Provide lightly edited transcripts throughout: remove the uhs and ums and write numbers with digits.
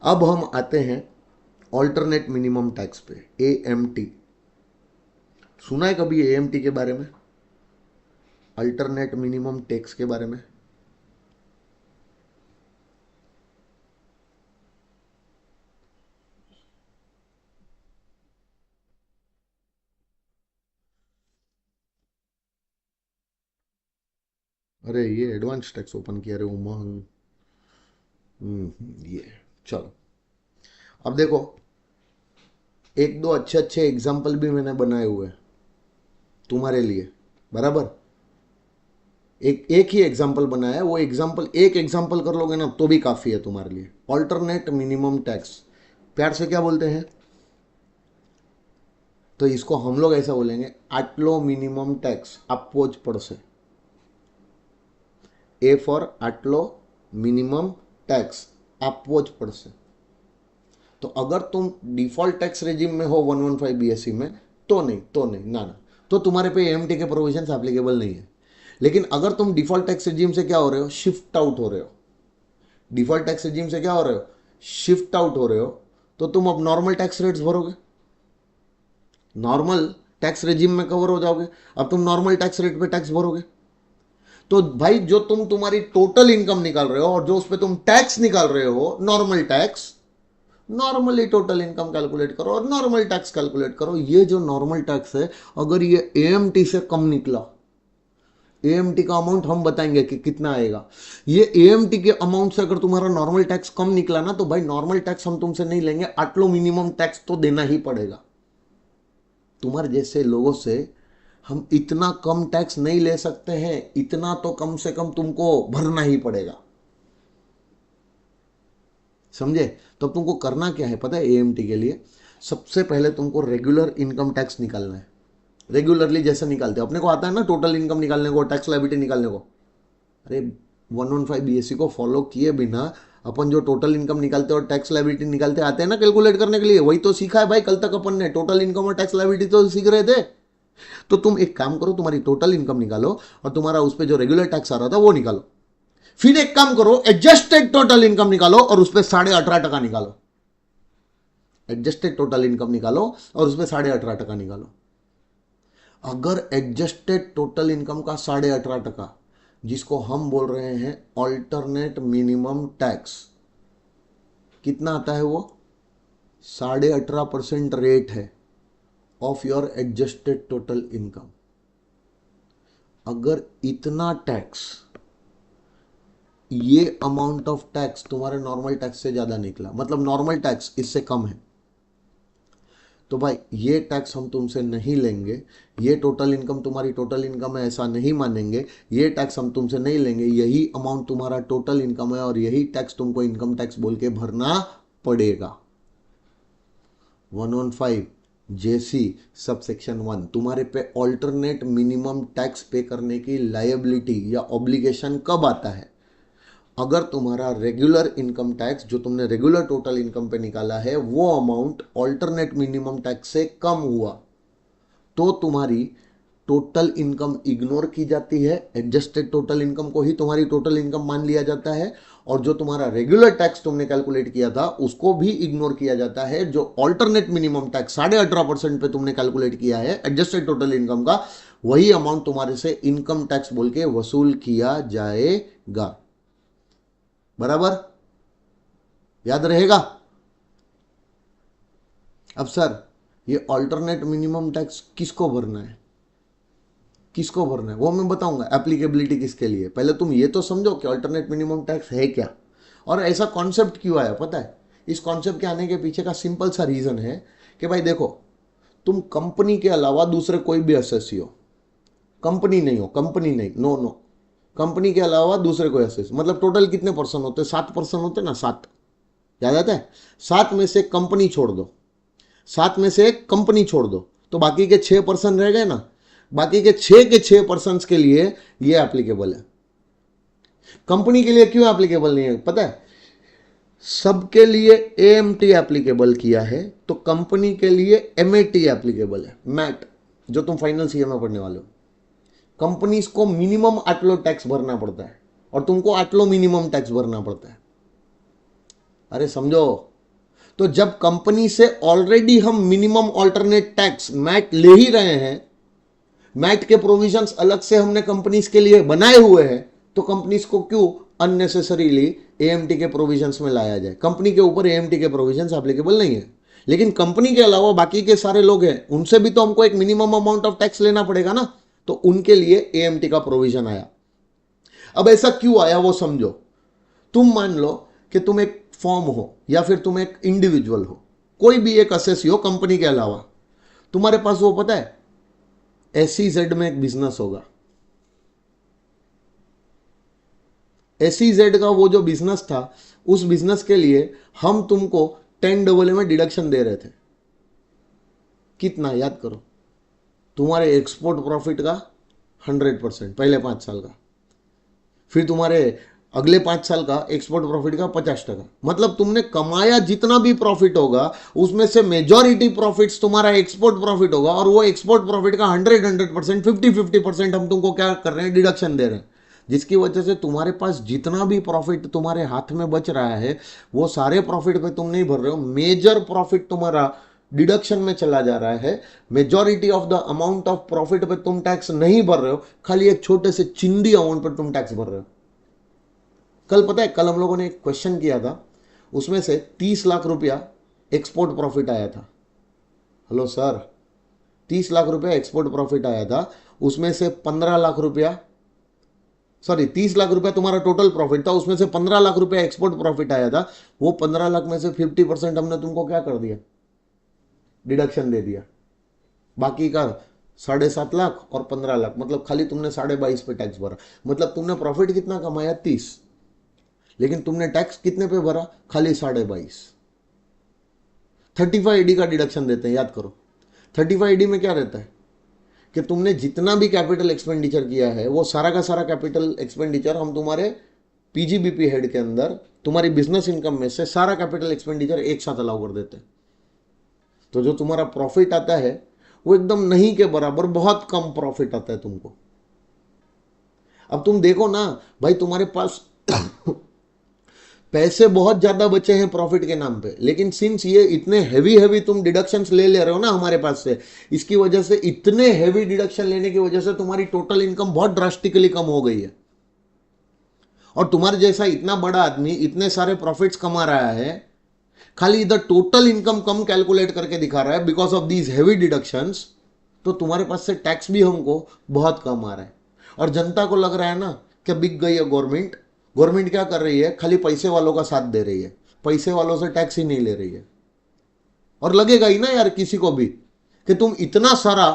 अब हम आते हैं ऑल्टरनेट मिनिमम टैक्स पे, AMT। सुना है कभी AMT के बारे में, अल्टरनेट मिनिमम टैक्स के बारे में? अरे ये एडवांस टैक्स ओपन किया रे उमंग। ये चलो, अब देखो, एक दो अच्छे अच्छे एग्जाम्पल भी मैंने बनाए हुए हैं तुम्हारे लिए, बराबर। एक एक ही एग्जाम्पल बनाया है, वो एग्जाम्पल एक एग्जाम्पल कर लोगे ना तो भी काफी है तुम्हारे लिए। ऑल्टरनेट मिनिमम टैक्स प्यार से क्या बोलते हैं? तो इसको हम लोग ऐसा बोलेंगे, आटलो मिनिमम टैक्स अपोज पड़ से। ए फॉर आटलो मिनिमम टैक्स अपोज पड़ से। तो अगर तुम डिफॉल्ट टैक्स रेजिम में हो 115 BSE में, तो नहीं, तो नहीं, ना ना, तो तुम्हारे पे AMT के प्रोविजन एप्लीकेबल नहीं है। लेकिन अगर तुम डिफॉल्ट टैक्स रेजिम से क्या हो रहे हो, शिफ्ट आउट हो रहे हो, डिफॉल्ट टैक्स रेजिम से क्या हो रहे हो, शिफ्ट आउट हो रहे हो, तो तुम अब नॉर्मल टैक्स रेट्स भरोगे, नॉर्मल टैक्स रेजिम में कवर हो जाओगे। अब तुम नॉर्मल टैक्स रेट पे टैक्स भरोगे। तो भाई जो तुम्हारी टोटल इनकम निकाल रहे हो और जो उस पर तुम टैक्स निकाल रहे हो, normal tax, normally total income calculate करो और नॉर्मल टैक्स कैलकुलेट करो। ये जो नॉर्मल टैक्स है, अगर ये AMT से कम निकला, AMT का अमाउंट हम बताएंगे कि कितना आएगा, ये AMT के अमाउंट से अगर तुम्हारा नॉर्मल टैक्स कम निकला ना, तो भाई नॉर्मल टैक्स हम तुमसे नहीं लेंगे, आटलो मिनिमम टैक्स तो देना ही पड़ेगा। तुम्हारे जैसे लोगों से हम इतना कम टैक्स नहीं ले सकते हैं, इतना तो कम से कम तुमको भरना ही पड़ेगा, समझे? तो अब तुमको करना क्या है पता है? AMT के लिए सबसे पहले तुमको रेगुलर इनकम टैक्स निकालना है। रेगुलरली जैसे निकालते हो, अपने को आता है ना टोटल इनकम निकालने को, टैक्स लायबिलिटी निकालने को। अरे 115 BSE को फॉलो किए बिना अपन जो टोटल इनकम निकालते और टैक्स लायबिलिटी निकालते आते हैं ना कैलकुलेट करने के लिए, वही तो सीखा है भाई कल तक अपन ने। टोटल इनकम और टैक्स लायबिलिटी तो सीख रहे थे। तो तुम एक काम करो, तुम्हारी टोटल इनकम निकालो और तुम्हारा उस पर जो रेगुलर टैक्स आ रहा था वो निकालो। फिर एक काम करो, एडजस्टेड टोटल इनकम निकालो और उस पर 18.5% निकालो। एडजस्टेड टोटल इनकम निकालो और उस पर 18.5% निकालो। अगर एडजस्टेड टोटल इनकम का 18.5%, जिसको हम बोल रहे हैं ऑल्टरनेट मिनिमम टैक्स, कितना आता है वो? 18.5% रेट है of your adjusted total income. अगर इतना टैक्स, ये अमाउंट ऑफ टैक्स तुम्हारे नॉर्मल टैक्स से ज्यादा निकला, मतलब नॉर्मल टैक्स इससे कम है, तो भाई ये टैक्स हम तुमसे नहीं लेंगे। ये टोटल इनकम तुम्हारी टोटल इनकम है ऐसा नहीं मानेंगे। ये टैक्स हम तुमसे नहीं लेंगे, यही अमाउंट तुम्हारा टोटल इनकम है और यही टैक्स तुमको इनकम टैक्स बोल के भरना पड़ेगा। 115 JC सब सेक्शन 1 तुम्हारे पे ऑल्टरनेट मिनिमम टैक्स पे करने की लायबिलिटी या ऑब्लिगेशन कब आता है? अगर तुम्हारा रेगुलर इनकम टैक्स जो तुमने रेगुलर टोटल इनकम पे निकाला है वो अमाउंट ऑल्टरनेट मिनिमम टैक्स से कम हुआ, तो तुम्हारी टोटल इनकम इग्नोर की जाती है। एडजस्टेड टोटल इनकम को ही तुम्हारी टोटल इनकम मान लिया जाता है और जो तुम्हारा रेगुलर टैक्स तुमने कैलकुलेट किया था उसको भी इग्नोर किया जाता है। जो ऑल्टरनेट मिनिमम टैक्स 18.5% पे तुमने कैलकुलेट किया है एडजस्टेड टोटल इनकम का, वही अमाउंट तुम्हारे से इनकम टैक्स बोल के वसूल किया जाएगा। बराबर? याद रहेगा? अब सर ये ऑल्टरनेट मिनिमम टैक्स किसको भरना है, किसको भरना है वो मैं बताऊंगा। एप्लीकेबिलिटी किसके लिए, पहले तुम ये तो समझो कि ऑल्टरनेट मिनिमम टैक्स है क्या और ऐसा कॉन्सेप्ट क्यों आया। पता है इस कॉन्सेप्ट के आने के पीछे का सिंपल सा रीजन है कि भाई देखो, तुम कंपनी के अलावा दूसरे कोई भी एसएससी हो, कंपनी नहीं हो, कंपनी नहीं, नो नो, कंपनी के अलावा दूसरे कोई एसएससी, मतलब टोटल कितने पर्सन होते? 7% होते ना, 7, याद आता है? 7 में से कंपनी छोड़ दो, 7 में से एक कंपनी छोड़ दो, तो बाकी के 6% रह गए ना। बाकी के 6% के लिए ये एप्लीकेबल है। कंपनी के लिए क्यों एप्लीकेबल नहीं है पता है? सबके लिए AMT एप्लीकेबल किया है, तो कंपनी के लिए MAT एप्लीकेबल है, मैट, जो तुम फाइनल सीए में पढ़ने वाले हो। कंपनीज को मिनिमम आटलो टैक्स भरना पड़ता है और तुमको आटलो मिनिमम टैक्स भरना पड़ता है। अरे समझो, तो जब कंपनी से ऑलरेडी हम मिनिमम ऑल्टरनेट टैक्स मैट ले ही रहे हैं, मैट के प्रोविजंस अलग से हमने कंपनीज के लिए बनाए हुए हैं, तो कंपनीज को क्यों अननेसेसरीली एएमटी के प्रोविजंस में लाया जाए? कंपनी के ऊपर एएमटी के प्रोविजंस एप्लीकेबल नहीं है, लेकिन कंपनी के अलावा बाकी के सारे लोग हैं, उनसे भी तो हमको एक मिनिमम अमाउंट ऑफ टैक्स लेना पड़ेगा ना, तो उनके लिए एएमटी का प्रोविजन आया। अब ऐसा क्यों आया वो समझो। तुम मान लो कि तुम एक फॉर्म हो या फिर तुम एक इंडिविजुअल हो, कोई भी एक असेसी हो कंपनी के अलावा, तुम्हारे पास वो पता है SEZ में एक बिजनेस होगा। SEZ का वो जो बिजनेस था, उस बिजनेस के लिए हम तुमको 10AA में डिडक्शन दे रहे थे। कितना याद करो? तुम्हारे एक्सपोर्ट प्रॉफिट का 100% पहले 5 साल का, फिर तुम्हारे अगले 5 साल का एक्सपोर्ट प्रॉफिट का 50%। मतलब तुमने कमाया जितना भी प्रॉफिट होगा उसमें से मेजॉरिटी प्रॉफिट्स तुम्हारा एक्सपोर्ट प्रॉफिट होगा, और वो एक्सपोर्ट प्रॉफिट का 100% 50% हम तुमको क्या कर रहे हैं, डिडक्शन दे रहे हैं, जिसकी वजह से तुम्हारे पास जितना भी प्रॉफिट तुम्हारे हाथ में बच रहा है वो सारे प्रॉफिट पे तुम नहीं भर रहे हो, मेजर प्रॉफिट तुम्हारा डिडक्शन में चला जा रहा है। Majority of the amount of profit पे तुम टैक्स नहीं भर रहे हो, खाली एक छोटे से चिंदी अमाउंट पर तुम टैक्स भर रहे हो। कल पता है, कल हम लोगों ने एक क्वेश्चन किया था, उसमें से 30 लाख रुपया एक्सपोर्ट प्रॉफिट आया था। हेलो सर, 30 लाख रुपया एक्सपोर्ट प्रॉफिट आया था, उसमें से 15 लाख रुपया, सॉरी 30 लाख रुपया तुम्हारा टोटल प्रॉफिट था, उसमें से 15 लाख रुपया एक्सपोर्ट प्रॉफिट आया था। वो 15 लाख में से 50% हमने तुमको क्या कर दिया, डिडक्शन दे दिया। बाकी का 7.5 लाख और 15 लाख, मतलब खाली तुमने 22.5 पे टैक्स भरा। मतलब तुमने प्रॉफिट कितना कमाया, 30, लेकिन तुमने टैक्स कितने पे भरा, खाली 22.5। 35AD का डिडक्शन देते हैं, याद करो। 35AD में क्या रहता है कि तुमने जितना भी कैपिटल एक्सपेंडिचर किया है वो सारा का सारा कैपिटल एक्सपेंडिचर हम तुम्हारे पीजीबीपी हेड के अंदर तुम्हारी बिजनेस इनकम में से सारा कैपिटल एक्सपेंडिचर एक साथ अलाउ कर देते हैं। तो जो तुम्हारा प्रॉफिट आता है वो एकदम नहीं के बराबर बहुत कम प्रॉफिट आता है तुमको। अब तुम देखो ना भाई, तुम्हारे पास पैसे बहुत ज्यादा बचे हैं प्रॉफिट के नाम पे, लेकिन सिंस ये इतने हैवी तुम डिडक्शंस ले रहे हो ना हमारे पास से, इसकी वजह से इतने हैवी डिडक्शन लेने की वजह से तुम्हारी टोटल इनकम बहुत ड्रास्टिकली कम हो गई है। और तुम्हारे जैसा इतना बड़ा आदमी इतने सारे प्रॉफिट्स कमा रहा है, खाली इधर टोटल इनकम कम कैलकुलेट करके दिखा रहा है because of these heavy deductions, तो तुम्हारे पास से टैक्स भी हमको बहुत कम आ रहा है। और जनता को लग रहा है ना कि बिक गई है गवर्नमेंट। गवर्नमेंट क्या कर रही है, खाली पैसे वालों का साथ दे रही है, पैसे वालों से टैक्स ही नहीं ले रही है। और लगेगा ही ना यार किसी को भी कि तुम इतना सारा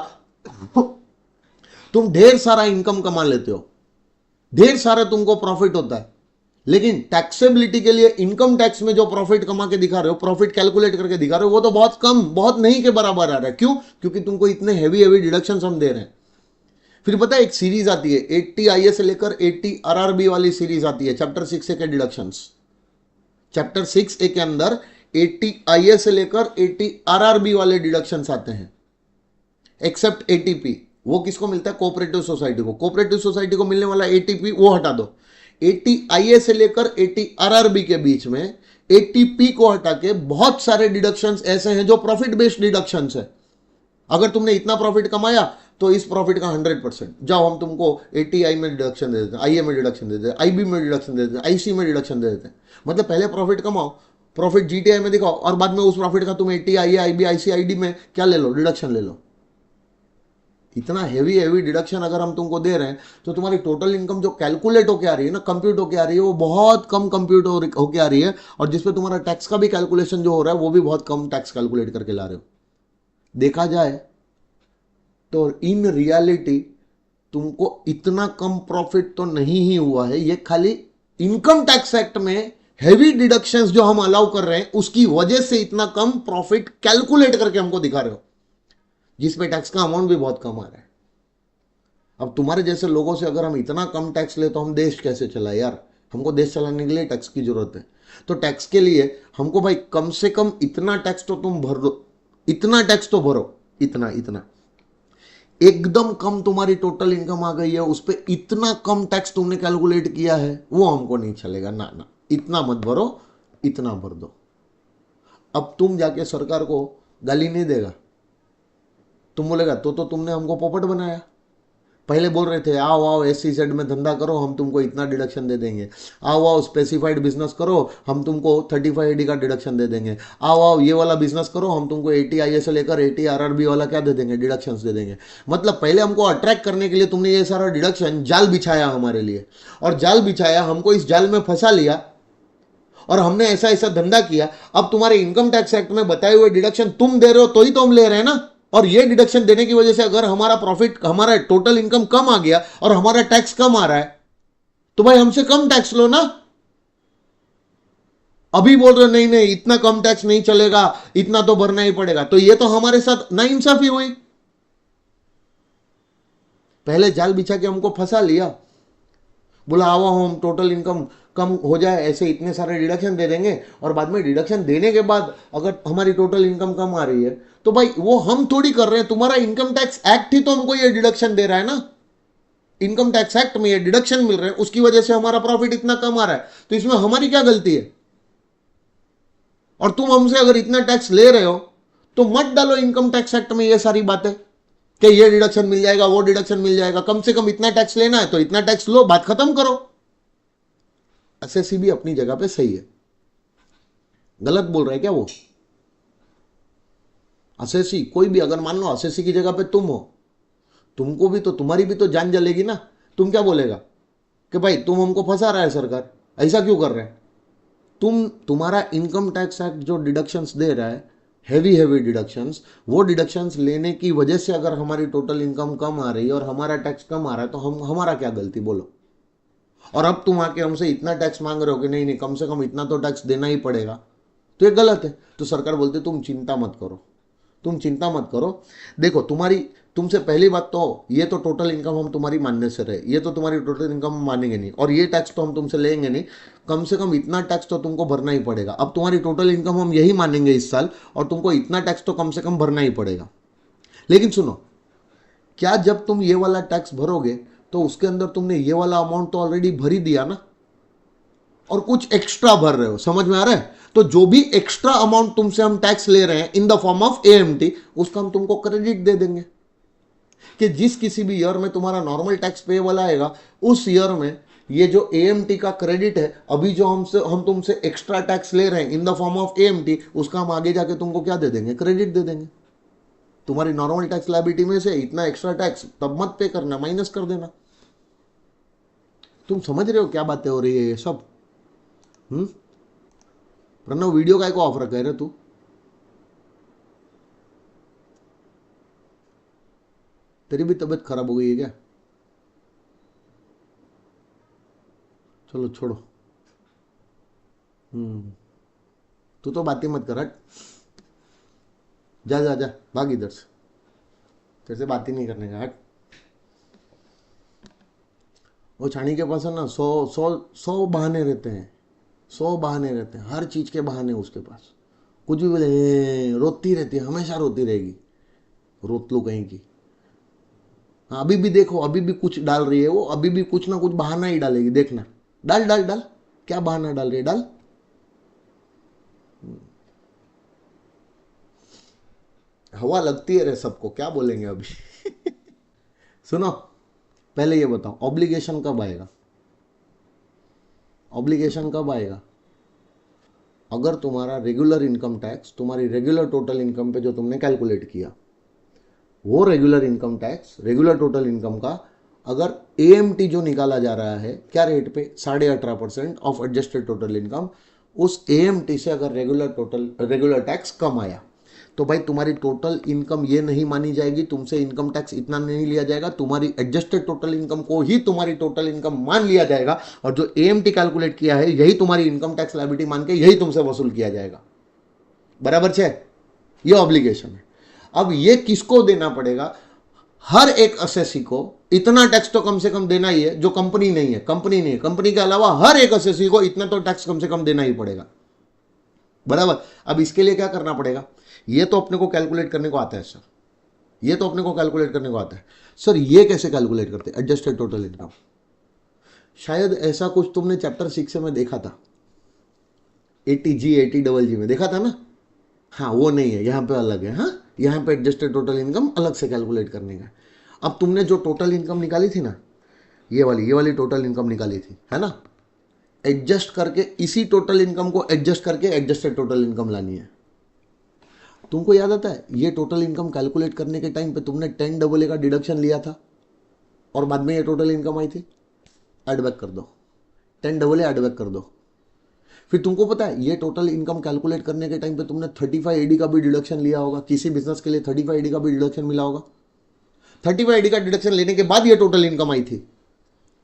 तुम ढेर सारा इनकम कमा लेते हो, ढेर सारा तुमको प्रॉफिट होता है, लेकिन टैक्सेबिलिटी के लिए इनकम टैक्स में जो प्रॉफिट कमा के दिखा रहे हो, प्रॉफिट कैलकुलेट करके दिखा रहे हो, वो तो बहुत कम, बहुत नहीं के बराबर आ रहा है। क्यों? क्योंकि तुमको इतने हैवी डिडक्शंस हम दे रहे हैं। फिर पता है एक सीरीज आती है 80IA से लेकर 80RRB वाली सीरीज आती है, चैप्टर 6A के डिडक्शंस। चैप्टर 6A के अंदर 80IA से लेकर 80RRB वाले डिडक्शंस आते हैं, एक्सेप्ट ATP। वो किसको मिलता है? कोऑपरेटिव सोसाइटी को। कोऑपरेटिव सोसाइटी को मिलने वाला ATP वो हटा दो। 80IA से लेकर 80RRB के बीच में ATP को हटा के बहुत सारे डिडक्शंस ऐसे हैं जो प्रॉफिट बेस्ड डिडक्शंस है। अगर तुमने इतना प्रॉफिट कमाया तो इस प्रॉफिट का 100% जाओ हम तुमको 80I में डिडक्शन दे देते हैं, IA में डिडक्शन दे देते हैं, IB में डिडक्शन दे देते हैं, IC में डिडक्शन दे देते हैं। मतलब पहले प्रॉफिट कमाओ, प्रॉफिट GTI में दिखाओ, और बाद में उस प्रॉफिट का तुम 80IA IB IC ID में क्या ले लो, डिडक्शन ले लो। इतना हैवी डिडक्शन अगर हम तुमको दे रहे हैं तो तुम्हारी टोटल इनकम जो कैलकुलेट होके आ रही है ना, कंप्यूट होके आ रही है, वो बहुत कम कंप्यूट होके आ रही है, और जिसपे तुम्हारा टैक्स का भी कैलकुलेशन जो हो रहा है वो भी बहुत कम टैक्स कैलकुलेट करके ला रहे हो। देखा जाए तो इन रियलिटी तुमको इतना कम प्रॉफिट तो नहीं ही हुआ है, ये खाली इनकम टैक्स एक्ट में हैवी डिडक्शंस जो हम अलाउ कर रहे हैं उसकी वजह से इतना कम प्रॉफिट कैलकुलेट करके हमको दिखा रहे हो, जिसपे टैक्स का अमाउंट भी बहुत कम आ रहा है। अब तुम्हारे जैसे लोगों से अगर हम इतना कम टैक्स ले तो हम देश कैसे चलाए यार? हमको देश चलाने के लिए टैक्स की जरूरत है। तो टैक्स के लिए हमको भाई कम से कम इतना टैक्स तो तुम भर दो, इतना टैक्स तो भरो, इतना एकदम कम तुम्हारी टोटल इनकम आ गई है, उस पर इतना कम टैक्स तुमने कैलकुलेट किया है, वो हमको नहीं चलेगा। ना, इतना मत भरो, इतना भर दो। अब तुम जाके सरकार को गाली नहीं देगा, तुम बोलेगा तो तुमने हमको पोपट बनाया। पहले बोल रहे थे आओ आओ SEZ में धंधा करो, हम तुमको इतना डिडक्शन दे देंगे, आओ आओ स्पेसिफाइड बिजनेस करो, हम तुमको 35AD का डिडक्शन दे देंगे, आओ आओ ये वाला बिजनेस करो, हम तुमको 80 से लेकर 80 RRB वाला क्या दे देंगे, डिडक्शंस दे देंगे। मतलब पहले हमको अट्रैक्ट करने के लिए तुमने ये सारा डिडक्शन जाल बिछाया हमारे लिए, और जाल बिछाया, हमको इस जाल में फंसा लिया, और हमने ऐसा ऐसा धंधा किया। अब तुम्हारे इनकम टैक्स एक्ट में बताए हुए डिडक्शन तुम दे रहे हो तो ही तो हम ले रहे हैं ना। और ये डिडक्शन देने की वजह से अगर हमारा प्रॉफिट, हमारा टोटल इनकम कम आ गया और हमारा टैक्स कम आ रहा है, तो भाई हमसे कम टैक्स लो ना। अभी बोल रहे नहीं नहीं इतना कम टैक्स नहीं चलेगा, इतना तो भरना ही पड़ेगा, तो ये तो हमारे साथ नाइंसाफी हुई। पहले जाल बिछा के हमको फंसा लिया, बोला आओ हम टोटल इनकम कम हो जाए ऐसे इतने सारे डिडक्शन दे देंगे, और बाद में डिडक्शन देने के बाद अगर हमारी टोटल इनकम कम आ रही है तो भाई वो हम थोड़ी कर रहे हैं, तुम्हारा इनकम टैक्स एक्ट ही तो हमको ये डिडक्शन दे रहा है ना। इनकम टैक्स एक्ट में ये डिडक्शन मिल रहे हैं, उसकी वजह से हमारा प्रॉफिट इतना कम आ रहा है, तो इसमें हमारी क्या गलती है। और तुम हमसे अगर इतना टैक्स ले रहे हो तो मत डालो इनकम टैक्स एक्ट में ये सारी बातें कि ये डिडक्शन मिल जाएगा, वो डिडक्शन मिल जाएगा। कम से कम इतना टैक्स लेना है तो इतना टैक्स लो, बात खत्म करो। SSC भी अपनी जगह पे सही है, गलत बोल रहे हैं क्या वो। SSC कोई भी, अगर मान लो SSC की जगह पे तुम हो, तुमको भी तो, तुम्हारी भी तो जान जलेगी ना। तुम क्या बोलेगा कि भाई तुम हमको फंसा रहा है सरकार, ऐसा क्यों कर रहे हैं। तुम्हारा इनकम टैक्स एक्ट जो डिडक्शंस दे रहा है, हैवी डिडक्शंस, वो डिडक्शंस लेने की वजह से अगर हमारी टोटल इनकम कम आ रही है और हमारा टैक्स कम आ रहा है, तो हमारा क्या गलती बोलो। और अब तुम आके हमसे इतना टैक्स मांग रहे हो कि नहीं नहीं कम से कम इतना तो टैक्स देना ही पड़ेगा, तो ये गलत है। तो सरकार बोलती तुम चिंता मत करो, तुम चिंता मत करो। देखो तुमसे पहली बात तो ये तो टोटल इनकम हम तुम्हारी मानने से रहे, ये तो तुम्हारी टोटल इनकम हम मानेंगे नहीं, और ये टैक्स तो हम तुमसे लेंगे नहीं, कम से कम इतना टैक्स तो तुमको भरना ही पड़ेगा। अब तुम्हारी टोटल इनकम हम यही मानेंगे इस साल, और तुमको इतना टैक्स तो कम से कम भरना ही पड़ेगा। लेकिन सुनो, क्या जब तुम ये वाला टैक्स भरोगे तो उसके अंदर तुमने ये वाला अमाउंट तो ऑलरेडी भर ही दिया ना, और कुछ एक्स्ट्रा भर रहे हो, समझ में आ रहा है। तो जो भी एक्स्ट्रा अमाउंट तुमसे हम टैक्स ले रहे हैं in the form of AMT, उसका हम तुमको क्रेडिट दे देंगे कि जिस किसी भी ईयर में तुम्हारा नॉर्मल टैक्स पेएबल आएगा, उस ईयर में ये जो AMT का क्रेडिट है, अभी जो हम तुमसे एक्स्ट्रा टैक्स ले रहे हैं in the form of AMT, उसका हम आगे जाके तुमको क्या दे देंगे, क्रेडिट दे देंगे। तुम्हारी नॉर्मल टैक्स लायबिलिटी में से इतना एक्स्ट्रा टैक्स तब मत पे करना, माइनस कर देना। तुम समझ रहे हो क्या बातें हो रही है ये सब। प्रणव वीडियो का ऑफ रखा है रे तू। तेरी भी तबीयत खराब हो गई है क्या। चलो छोड़ो, तू तो बात ही मत कर, हट जा जा जा, भाग इधर से, तेरे से बात ही नहीं करने का, हट। वो छानी के पास है ना 100 बहाने रहते हैं, 100 बहाने रहते हैं, हर चीज के बहाने उसके पास। कुछ भी बोले रोती रहती है, हमेशा रोती रहेगी, रोतलू कहीं की। हाँ अभी भी देखो, अभी भी कुछ डाल रही है वो, अभी भी कुछ ना कुछ बहाना ही डालेगी, देखना। डाल डाल डाल, क्या बहाना डाल रही है, डाल। हवा लगती है रे सबको, क्या बोलेंगे अभी। सुनो, पहले ये बताओ ऑब्लिगेशन कब आएगा। ऑब्लिगेशन कब आएगा, अगर तुम्हारा रेगुलर इनकम टैक्स तुम्हारी रेगुलर टोटल इनकम पे जो तुमने कैलकुलेट किया, वो regular income tax regular total income का अगर AMT जो निकाला जा रहा है क्या रेट पे, 18.5% ऑफ एडजस्टेड टोटल इनकम, उस AMT से अगर रेगुलर टैक्स कम आया, तो भाई तुम्हारी टोटल इनकम ये नहीं मानी जाएगी, तुमसे इनकम टैक्स इतना नहीं लिया जाएगा, तुम्हारी एडजस्टेड टोटल इनकम को ही तुम्हारी टोटल इनकम मान लिया जाएगा, और जो AMT कैलकुलेट किया है यही तुम्हारी इनकम टैक्स लायबिलिटी मान के यही तुमसे वसूल किया जाएगा। बराबर है, ये ऑब्लिगेशन है। अब ये किसको देना पड़ेगा, हर एक असेसी को इतना टैक्स तो कम से कम देना ही है, जो कंपनी नहीं है, कंपनी के अलावा हर एक असेसी को इतना तो टैक्स कम से कम देना ही पड़ेगा। बराबर। अब इसके लिए क्या करना पड़ेगा, ये तो अपने को कैलकुलेट करने को आता है सर, ये तो अपने को कैलकुलेट करने को आता है सर। ये कैसे कैलकुलेट करते हैं, एडजस्टेड टोटल इनकम। शायद ऐसा कुछ तुमने चैप्टर 6 में देखा था, 80G 80GG में देखा था ना, हाँ वो नहीं है, यहाँ पे अलग है। हाँ यहाँ पे एडजस्टेड टोटल इनकम अलग से कैलकुलेट करने का। अब तुमने जो टोटल इनकम निकाली थी ना, ये वाली टोटल इनकम निकाली थी, है ना, एडजस्ट करके इसी टोटल इनकम को एडजस्ट करके एडजस्टेड टोटल इनकम लानी है। तुमको याद आता है ये टोटल इनकम कैलकुलेट करने के टाइम पे तुमने 10AA का डिडक्शन लिया था और बाद में ये टोटल इनकम आई थी। ऐड बैक कर दो, 10AA ऐड बैक कर दो। फिर तुमको पता है ये टोटल इनकम कैलकुलेट करने के टाइम पे तुमने 35AD का भी डिडक्शन लिया होगा, किसी बिजनेस के लिए 35AD का भी डिडक्शन मिला होगा। 35AD का डिडक्शन लेने के बाद ये टोटल इनकम आई थी।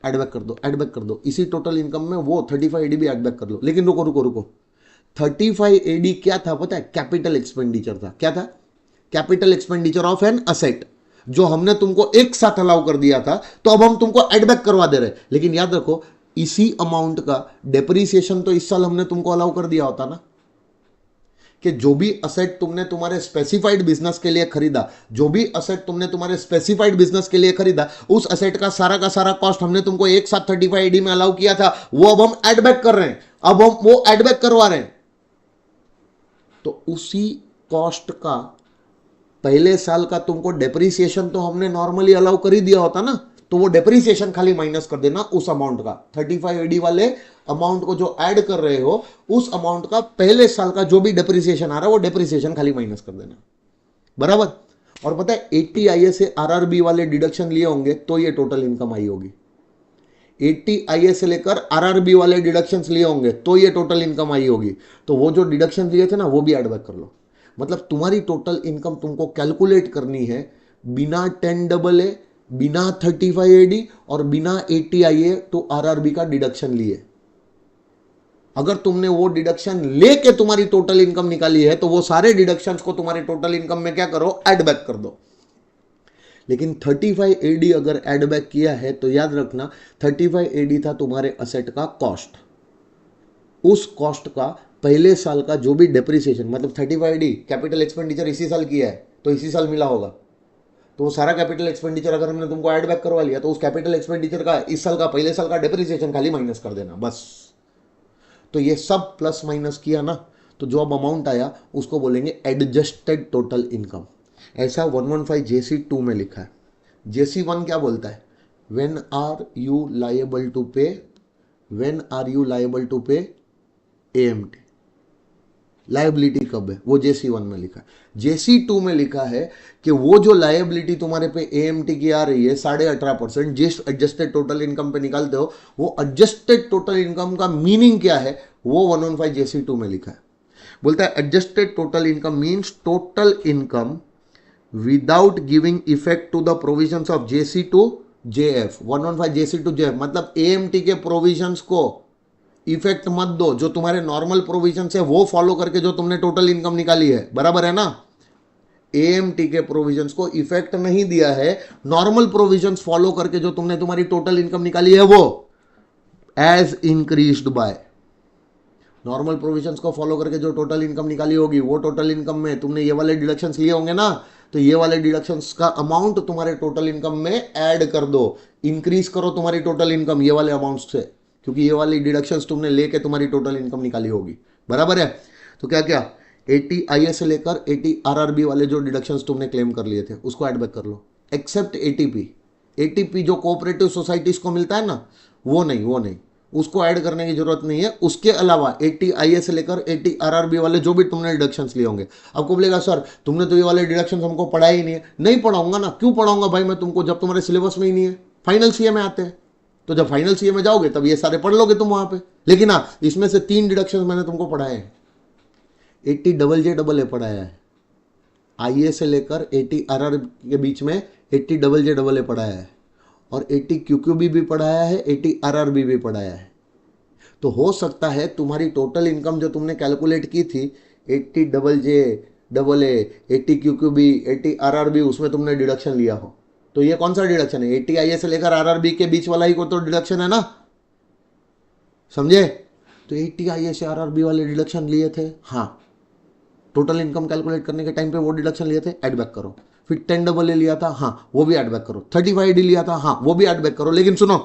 ऐड बैक कर दो, ऐड बैक कर दो, इसी टोटल इनकम में वो 35AD भी ऐड बैक कर लो। लेकिन रुको रुको रुको, 35AD क्या था पता है? कैपिटल एक्सपेंडिचर था। क्या था? Capital expenditure of an asset, जो हमने तुमको एक साथ अलाउ कर दिया था, तो अब हम तुमको ऐड बैक करवा दे रहे। लेकिन याद रखो इसी अमाउंट का डेप्रीसिएशन तो इस साल हमने तुमको अलाउ कर दिया होता ना, कि जो भी असेट तुमने तुम्हारे स्पेसिफाइड बिजनेस के लिए खरीदा, जो भी असेट तुमने तुम्हारे स्पेसिफाइड बिजनेस के लिए खरीदा, उस असेट का सारा कॉस्ट हमने तुमको एक साथ 35AD में अलाउ किया था, वो अब हम ऐड बैक कर रहे हैं। अब हम वो ऐड बैक करवा रहे हैं, तो उसी कॉस्ट का पहले साल का तुमको डेप्रीसिएशन तो हमने नॉर्मली अलाउ कर ही दिया होता ना, तो वो डेप्रीसिएशन खाली माइनस कर देना उस अमाउंट का। 35AD वाले अमाउंट को जो ऐड कर रहे हो, उस अमाउंट का पहले साल का जो भी डेप्रीसिएशन आ रहा है वो डेप्रीसिएशन खाली माइनस कर देना, बराबर। और पता है 80 से RRB वाले डिडक्शन लिए होंगे तो ये टोटल इनकम आई होगी। 80 से लेकर RRB वाले डिडक्शंस लिए होंगे तो ये टोटल इनकम आई होगी। तो वो जो डिडक्शन लिए थे ना वो भी ऐड बैक कर लो। मतलब तुम्हारी टोटल इनकम तुमको कैलकुलेट करनी है बिना 10AA, बिना 35AD और बिना 80 तो RRB का डिडक्शन लिए। अगर तुमने वो डिडक्शन लेके तुम्हारी टोटल इनकम निकाली है तो वो सारे डिडक्शंस को तुम्हारी टोटल इनकम में क्या करो? ऐड बैक कर दो। लेकिन 35AD अगर ऐड बैक किया है तो याद रखना 35AD था तुम्हारे असेट का कॉस्ट। उस कॉस्ट का पहले साल का जो भी डेप्रिसिएशन, मतलब 35AD कैपिटल एक्सपेंडिचर इसी साल किया है तो इसी साल मिला होगा, तो वो सारा कैपिटल एक्सपेंडिचर अगर हमने तुमको ऐड बैक करवा लिया तो उस कैपिटल एक्सपेंडिचर का इस साल का पहले साल का डेप्रिसिएशन खाली माइनस कर देना बस। तो ये सब प्लस माइनस किया ना, तो जो अब अमाउंट आया उसको बोलेंगे एडजस्टेड टोटल इनकम। ऐसा 115 JC2 में लिखा है। JC1 क्या बोलता है? When are you liable to pay, when are you liable to pay AMT, liability कब है, वो JC1 में लिखा है। JC2 में लिखा है कि वो जो लायबिलिटी तुम्हारे पे AMT की आ रही है 18.5%, जिस एडजस्टेड टोटल इनकम पे निकालते हो, वो एडजस्टेड टोटल इनकम का मीनिंग क्या है वो 115 JC2 में लिखा है। बोलता है adjusted total income means total income without giving effect to the provisions of JC2 JF। 115 JC2 JF मतलब AMT के प्रोविजंस को इफेक्ट मत दो, जो तुम्हारे नॉर्मल प्रोविजन है वो फॉलो करके जो तुमने टोटल इनकम निकाली है, बराबर है ना। AMT के प्रोविजंस को इफेक्ट नहीं दिया है, नॉर्मल प्रोविजंस फॉलो करके जो तुमने तुम्हारी टोटल इनकम निकाली है वो as increased by. Normal provisions को फॉलो करके जो टोटल इनकम निकाली होगी वो टोटल इनकम में तुमने ये वाले डिडक्शंस लिए होंगे ना, तो ये वाले डिडक्शंस का अमाउंट तुम्हारे टोटल इनकम में ऐड कर दो, इंक्रीज करो तुम्हारी टोटल इनकम ये वाले अमाउंट से, क्योंकि ये वाली डिडक्शंस तुमने लेके तुम्हारी टोटल इनकम निकाली होगी, बराबर है। तो क्या क्या 80 से लेकर 80 RRB वाले जो डिडक्शंस तुमने क्लेम कर लिए थे उसको ऐड बैक कर लो, एक्सेप्ट ATP जो कोऑपरेटिव सोसाइटीज को मिलता है ना, वो नहीं, उसको ऐड करने की जरूरत नहीं है। उसके अलावा 80 से लेकर 80 RRB वाले जो भी तुमने डिडक्शंस लिए होंगे। आपको बोलेगा सर तुमने तो ये वाले डिडक्शंस हमको पढ़ाया ही नहीं है। नहीं पढ़ाऊंगा ना, क्यों पढ़ाऊंगा भाई मैं तुमको, जब तुम्हारे सिलेबस में ही नहीं है। फाइनल CA में आते हैं, तो जब फाइनल CA में जाओगे तब ये सारे पढ़ लोगे तुम वहां पे। लेकिन हाँ, इसमें से 3 डिडक्शंस मैंने तुमको पढ़ाए हैं। 80 JJAA पढ़ाया है, IA से लेकर 80 RRB के बीच में 80 JJAA पढ़ाया है, और 80 QQB भी पढ़ाया है, 80 RRB भी पढ़ाया है। तो हो सकता है तुम्हारी टोटल इनकम जो तुमने कैलकुलेट की थी 80 JJAA, 80 QQB, 80 RRB, उसमें तुमने डिडक्शन लिया हो। तो ये कौन सा डिडक्शन है? 80 IA से लेकर RRB के बीच वाला ही को तो डिडक्शन है ना, समझे। तो 80 IA से RRB वाले डिडक्शन लिए थे, हाँ, टोटल इनकम कैलकुलेट करने के टाइम पे वो डिडक्शन लिए थे, ऐड बैक करो। फिर 10AA लिया था, हाँ, वो भी ऐड बैक करो। 35AD लिया था, हाँ, वो भी ऐड बैक करो। लेकिन सुनो,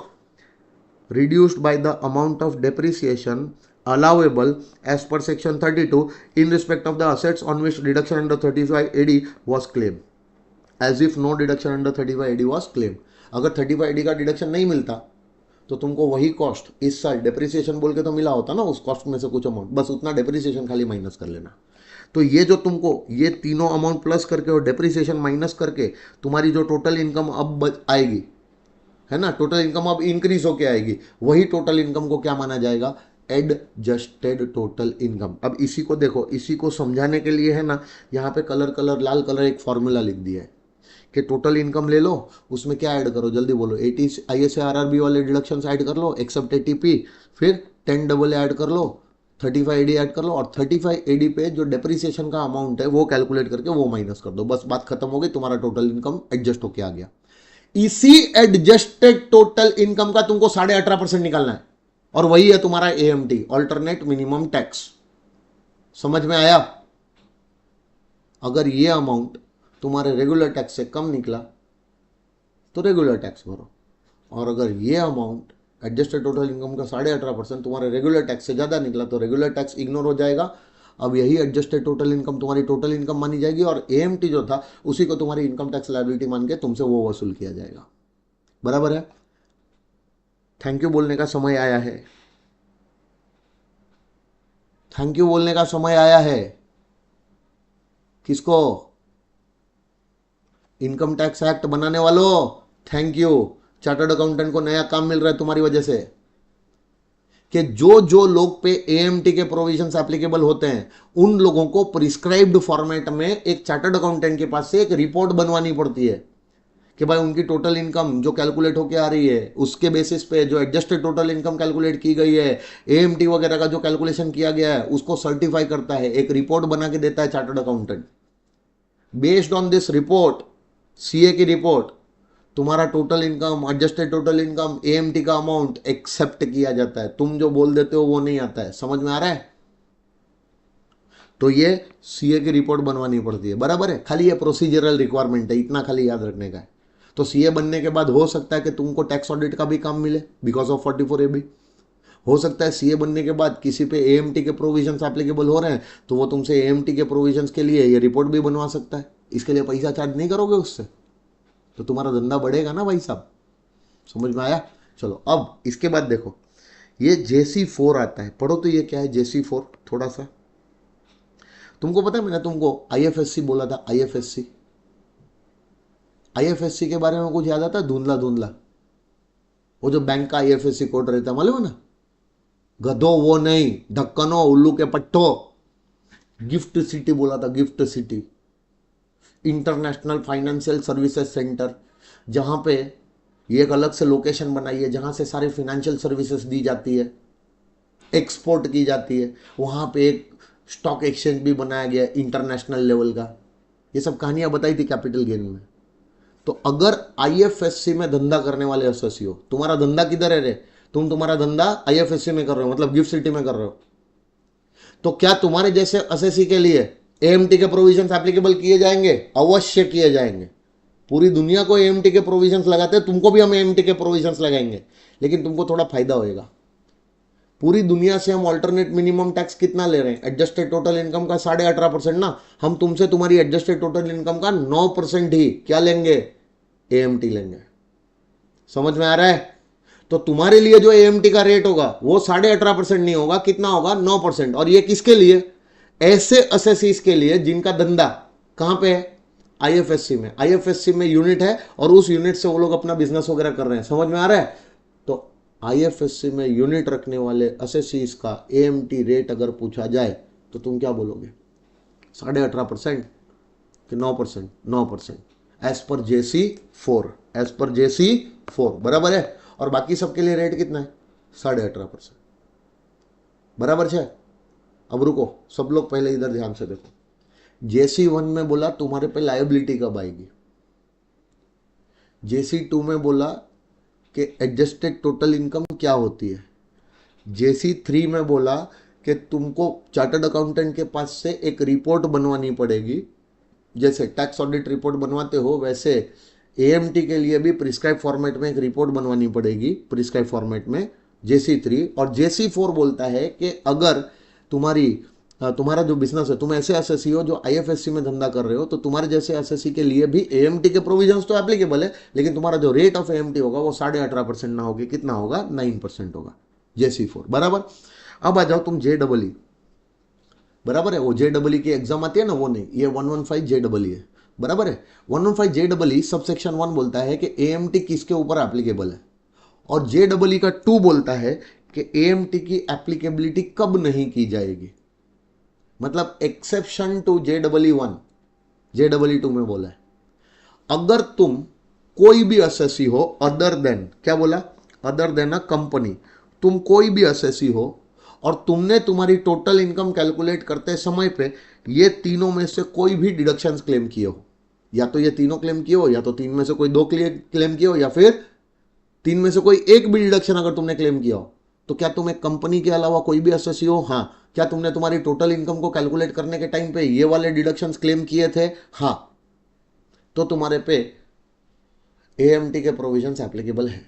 reduced by the amount of depreciation allowable as per section 32 in respect of the assets on which deduction under 35 AD was claimed, as if no deduction under 35 AD was claimed. अगर 35 AD का deduction नहीं मिलता तो तुमको वही cost इस साल depreciation बोल के तो मिला होता ना, उस कॉस्ट में से कुछ अमाउंट, बस उतना डेप्रिसिएशन खाली माइनस कर लेना। तो ये जो तुमको ये तीनों अमाउंट प्लस करके और डेप्रिसिएशन माइनस करके तुम्हारी जो टोटल इनकम अब आएगी, है ना, टोटल इनकम अब इंक्रीज होके आएगी, वही टोटल इनकम को क्या माना जाएगा, एडजस्टेड टोटल इनकम। अब इसी को देखो, इसी को समझाने के लिए है ना, यहाँ पे कलर लाल कलर एक फॉर्मूला लिख दिया है कि टोटल इनकम ले लो, उसमें क्या ऐड करो, जल्दी बोलो, 80 ISA RRB वाले डिडक्शन ऐड कर लो एक्सेप्ट ATP, फिर 10 AA ऐड कर लो, 35 AD ऐड कर लो, और 35 AD पे जो डेप्रिसिएशन का अमाउंट है वो कैलकुलेट करके वो माइनस कर दो, बस बात खत्म हो गई, तुम्हारा टोटल इनकम एडजस्ट होके आ गया। इसी एडजस्टेड टोटल इनकम का तुमको 18.5% निकालना है, और वही है तुम्हारा AMT, ऑल्टरनेट मिनिमम टैक्स। समझ में आया? अगर ये अमाउंट तुम्हारे रेगुलर टैक्स से कम निकला तो रेगुलर टैक्स भरो, और अगर ये अमाउंट एडजस्टेड टोटल इनकम का 18.5% तुम्हारे रेगुलर टैक्स से ज़्यादा निकला तो रेगुलर टैक्स इग्नोर हो जाएगा। अब यही एडजस्टेड टोटल इनकम तुम्हारी टोटल इनकम मानी जाएगी, और AMT जो था उसी को तुम्हारी इनकम टैक्स लायबिलिटी मान के तुमसे वो वसूल किया जाएगा। बराबर है? थैंक यू बोलने का समय आया है, थैंक यू बोलने का समय आया है। किसको? इनकम टैक्स एक्ट बनाने वालों, थैंक यू। चार्टर्ड अकाउंटेंट को नया काम मिल रहा है तुम्हारी वजह से, कि जो जो लोग पे AMT के प्रोविजंस एप्लीकेबल होते हैं उन लोगों को प्रिस्क्राइब्ड फॉर्मेट में एक चार्टर्ड अकाउंटेंट के पास से एक रिपोर्ट बनवानी पड़ती है कि भाई उनकी टोटल इनकम जो कैलकुलेट होके आ रही है उसके बेसिस पे जो एडजस्टेड टोटल इनकम कैलकुलेट की गई है, AMT वगैरह का जो कैलकुलेशन किया गया है उसको सर्टिफाई करता है, एक रिपोर्ट बना के देता है chartered accountant. Based on this report, CA की रिपोर्ट, तुम्हारा total income, adjusted total income, AMT का अमाउंट एक्सेप्ट किया जाता है। तुम जो बोल देते हो वो नहीं आता है। समझ में आ रहा है? तो ये CA की रिपोर्ट बनवानी पड़ती है। बराबर है? खाली ये प्रोसीजरल रिक्वायरमेंट है, इतना खाली याद रखने का है। तो CA बनने के बाद हो सकता है कि तुमको टैक्स ऑडिट का भी काम मिले बिकॉज ऑफ 44AB। हो सकता है CA बनने के बाद किसी पे AMT के प्रोविजंस एप्लीकेबल हो रहे हैं तो वो तुमसे AMT के प्रोविजंस के लिए ये रिपोर्ट भी बनवा सकता है। इसके लिए पैसा चार्ज नहीं करोगे उससे, तो तुम्हारा धंधा बढ़ेगा ना भाई साहब। समझ में आया? चलो अब इसके बाद देखो, ये JC4 आता है, पढ़ो तो ये क्या है JC4 थोड़ा सा। तुमको पता है मैंने तुमको IFSC बोला था, IFSC के बारे में कुछ याद आता है? धुंधला धुंधला, वो जो बैंक का IFSC कोड रहता है, मालूम है ना? गधो वो नहीं, ढक्कनो उल्लू के पट्टो, गिफ्ट सिटी बोला था, gift city, international financial services centre, जहां पे ये एक अलग से लोकेशन बनाई है जहां से सारी फाइनेंशियल सर्विसेज दी जाती है, एक्सपोर्ट की जाती है। वहां पे एक स्टॉक एक्सचेंज भी बनाया गया इंटरनेशनल लेवल का। ये सब कहानियां बताई थी कैपिटल गेन में। तो अगर IFSC में धंधा करने वाले एसएससी हो, तुम्हारा धंधा किधर है रे? तुम्हारा धंधा IFSC में कर रहे हो, मतलब गिफ्ट सिटी में कर रहे हो, तो क्या तुम्हारे जैसे एसएससी के लिए AMT के प्रोविजंस एप्लीकेबल किए जाएंगे? अवश्य किए जाएंगे। पूरी दुनिया को AMT के प्रोविजंस लगाते हैं, तुमको भी हम AMT के प्रोविजंस लगाएंगे, लेकिन तुमको थोड़ा फायदा होएगा। पूरी दुनिया से हम ऑल्टरनेट मिनिमम टैक्स कितना ले रहे हैं? एडजस्टेड टोटल इनकम का 18.5% ना। हम तुमसे तुम्हारी एडजस्टेड टोटल इनकम का 9% ही क्या लेंगे? AMT लेंगे। समझ में आ रहा है? तो तुम्हारे लिए जो AMT का रेट होगा वो 18.5% नहीं होगा, कितना होगा? 9%। और ये किसके लिए? ऐसे एसएससीज के लिए जिनका धंधा कहां पे है? IFSC में। IFSC में यूनिट है और उस यूनिट से वो लोग अपना बिजनेस वगैरह कर रहे हैं। समझ में आ रहा है? तो IFSC में यूनिट रखने वाले एसएससीज का AMT रेट अगर पूछा जाए तो तुम क्या बोलोगे? 18.5% कि 9%? 9% एज पर JC4 बराबर है। और बाकी सबके लिए रेट कितना है? 18.5%। बराबर है? अब रुको, सब लोग पहले इधर ध्यान से देखो। JC1 में बोला तुम्हारे पे लायबिलिटी कब आएगी, JC2 में बोला कि एडजस्टेड टोटल इनकम क्या होती है, JC3 में बोला कि तुमको चार्टर्ड अकाउंटेंट के पास से एक रिपोर्ट बनवानी पड़ेगी, जैसे टैक्स ऑडिट रिपोर्ट बनवाते हो वैसे AMT के लिए भी प्रिस्क्राइब फॉर्मेट में एक रिपोर्ट बनवानी पड़ेगी, प्रिस्क्राइब फॉर्मेट में, JC3 और JC4 बोलता है कि अगर तुम्हारा जो बिजनेस है, तुम ऐसे एसएससी हो जो IFSC में धंधा कर रहे हो, तो तुम्हारे जैसे एसएससी के लिए भी AMT के प्रोविजंस तो एप्लीकेबल है, लेकिन तुम्हारा जो रेट ऑफ AMT होगा वो 18.5% ना होगी, कितना होगा, 9% होगा। JC4 बराबर। अब आ जाओ तुम JEE, बराबर है, वो JEE की एग्जाम आती है ना, वो नहीं, ये 115 JEE है, बराबर है। 115 JEE सब सेक्शन 1 बोलता है कि AMT किसके ऊपर एप्लीकेबल है, और JEE का 2 बोलता है कि AMT की एप्लीकेबिलिटी कब नहीं की जाएगी, मतलब एक्सेप्शन टू JEE1, JEE2 में बोला है, अगर तुम कोई भी एसएससी हो अदर देन, क्या बोला, अदर देन अ कंपनी, तुम कोई भी एसएससी हो और तुमने तुम्हारी टोटल इनकम कैलकुलेट करते समय पे ये तीनों में से कोई भी डिडक्शंस क्लेम किए हो, या तो ये तीनों क्लेम किए हो, या तो तीन में से कोई दो क्लेम किए हो, या फिर तीन में से कोई एक भी डिडक्शन अगर तुमने क्लेम किया हो, तो क्या तुम एक कंपनी के अलावा कोई भी एसएससी हो, हाँ, क्या तुमने तुम्हारी टोटल इनकम को कैलकुलेट करने के टाइम पे ये वाले डिडक्शंस क्लेम किए थे, हाँ, तो तुम्हारे पे AMT के प्रोविजंस एप्लीकेबल है।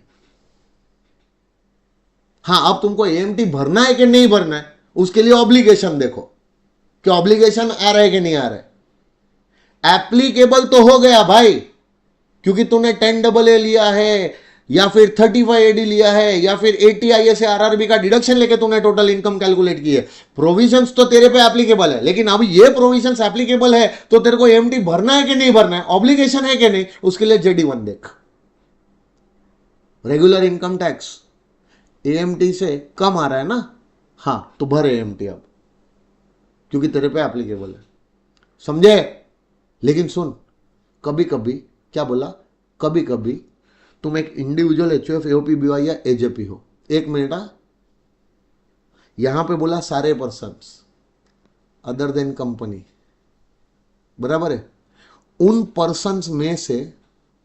हाँ, अब तुमको AMT भरना है कि नहीं भरना है, उसके लिए ऑब्लिगेशन देखो कि ऑब्लिगेशन आ रहा है कि नहीं आ रहा है। एप्लीकेबल तो हो गया भाई, क्योंकि तूने 10AA लिया है, या फिर 35AD लिया है, या फिर 80 से RRB का डिडक्शन लेके तूने टोटल इनकम कैलकुलेट की है। प्रोविजंस तो तेरे पे एप्लीकेबल है, लेकिन अब ये प्रोविजंस एप्लीकेबल है तो तेरे को AMT भरना है कि नहीं भरना है, ऑब्लिगेशन है कि नहीं, उसके लिए JD1 देख। रेगुलर इनकम टैक्स AMT से कम आ रहा है ना, हाँ, तो भर AMT अब, क्योंकि तेरे पे एप्लीकेबल है, समझे। लेकिन सुन, कभी कभी, क्या बोला, कभी कभी तुम एक इंडिविजुअल HUF AOP BY या AJP हो, एक मिनट, यहां पे बोला सारे पर्सन्स अदर देन कंपनी, बराबर है, उन पर्सन्स में से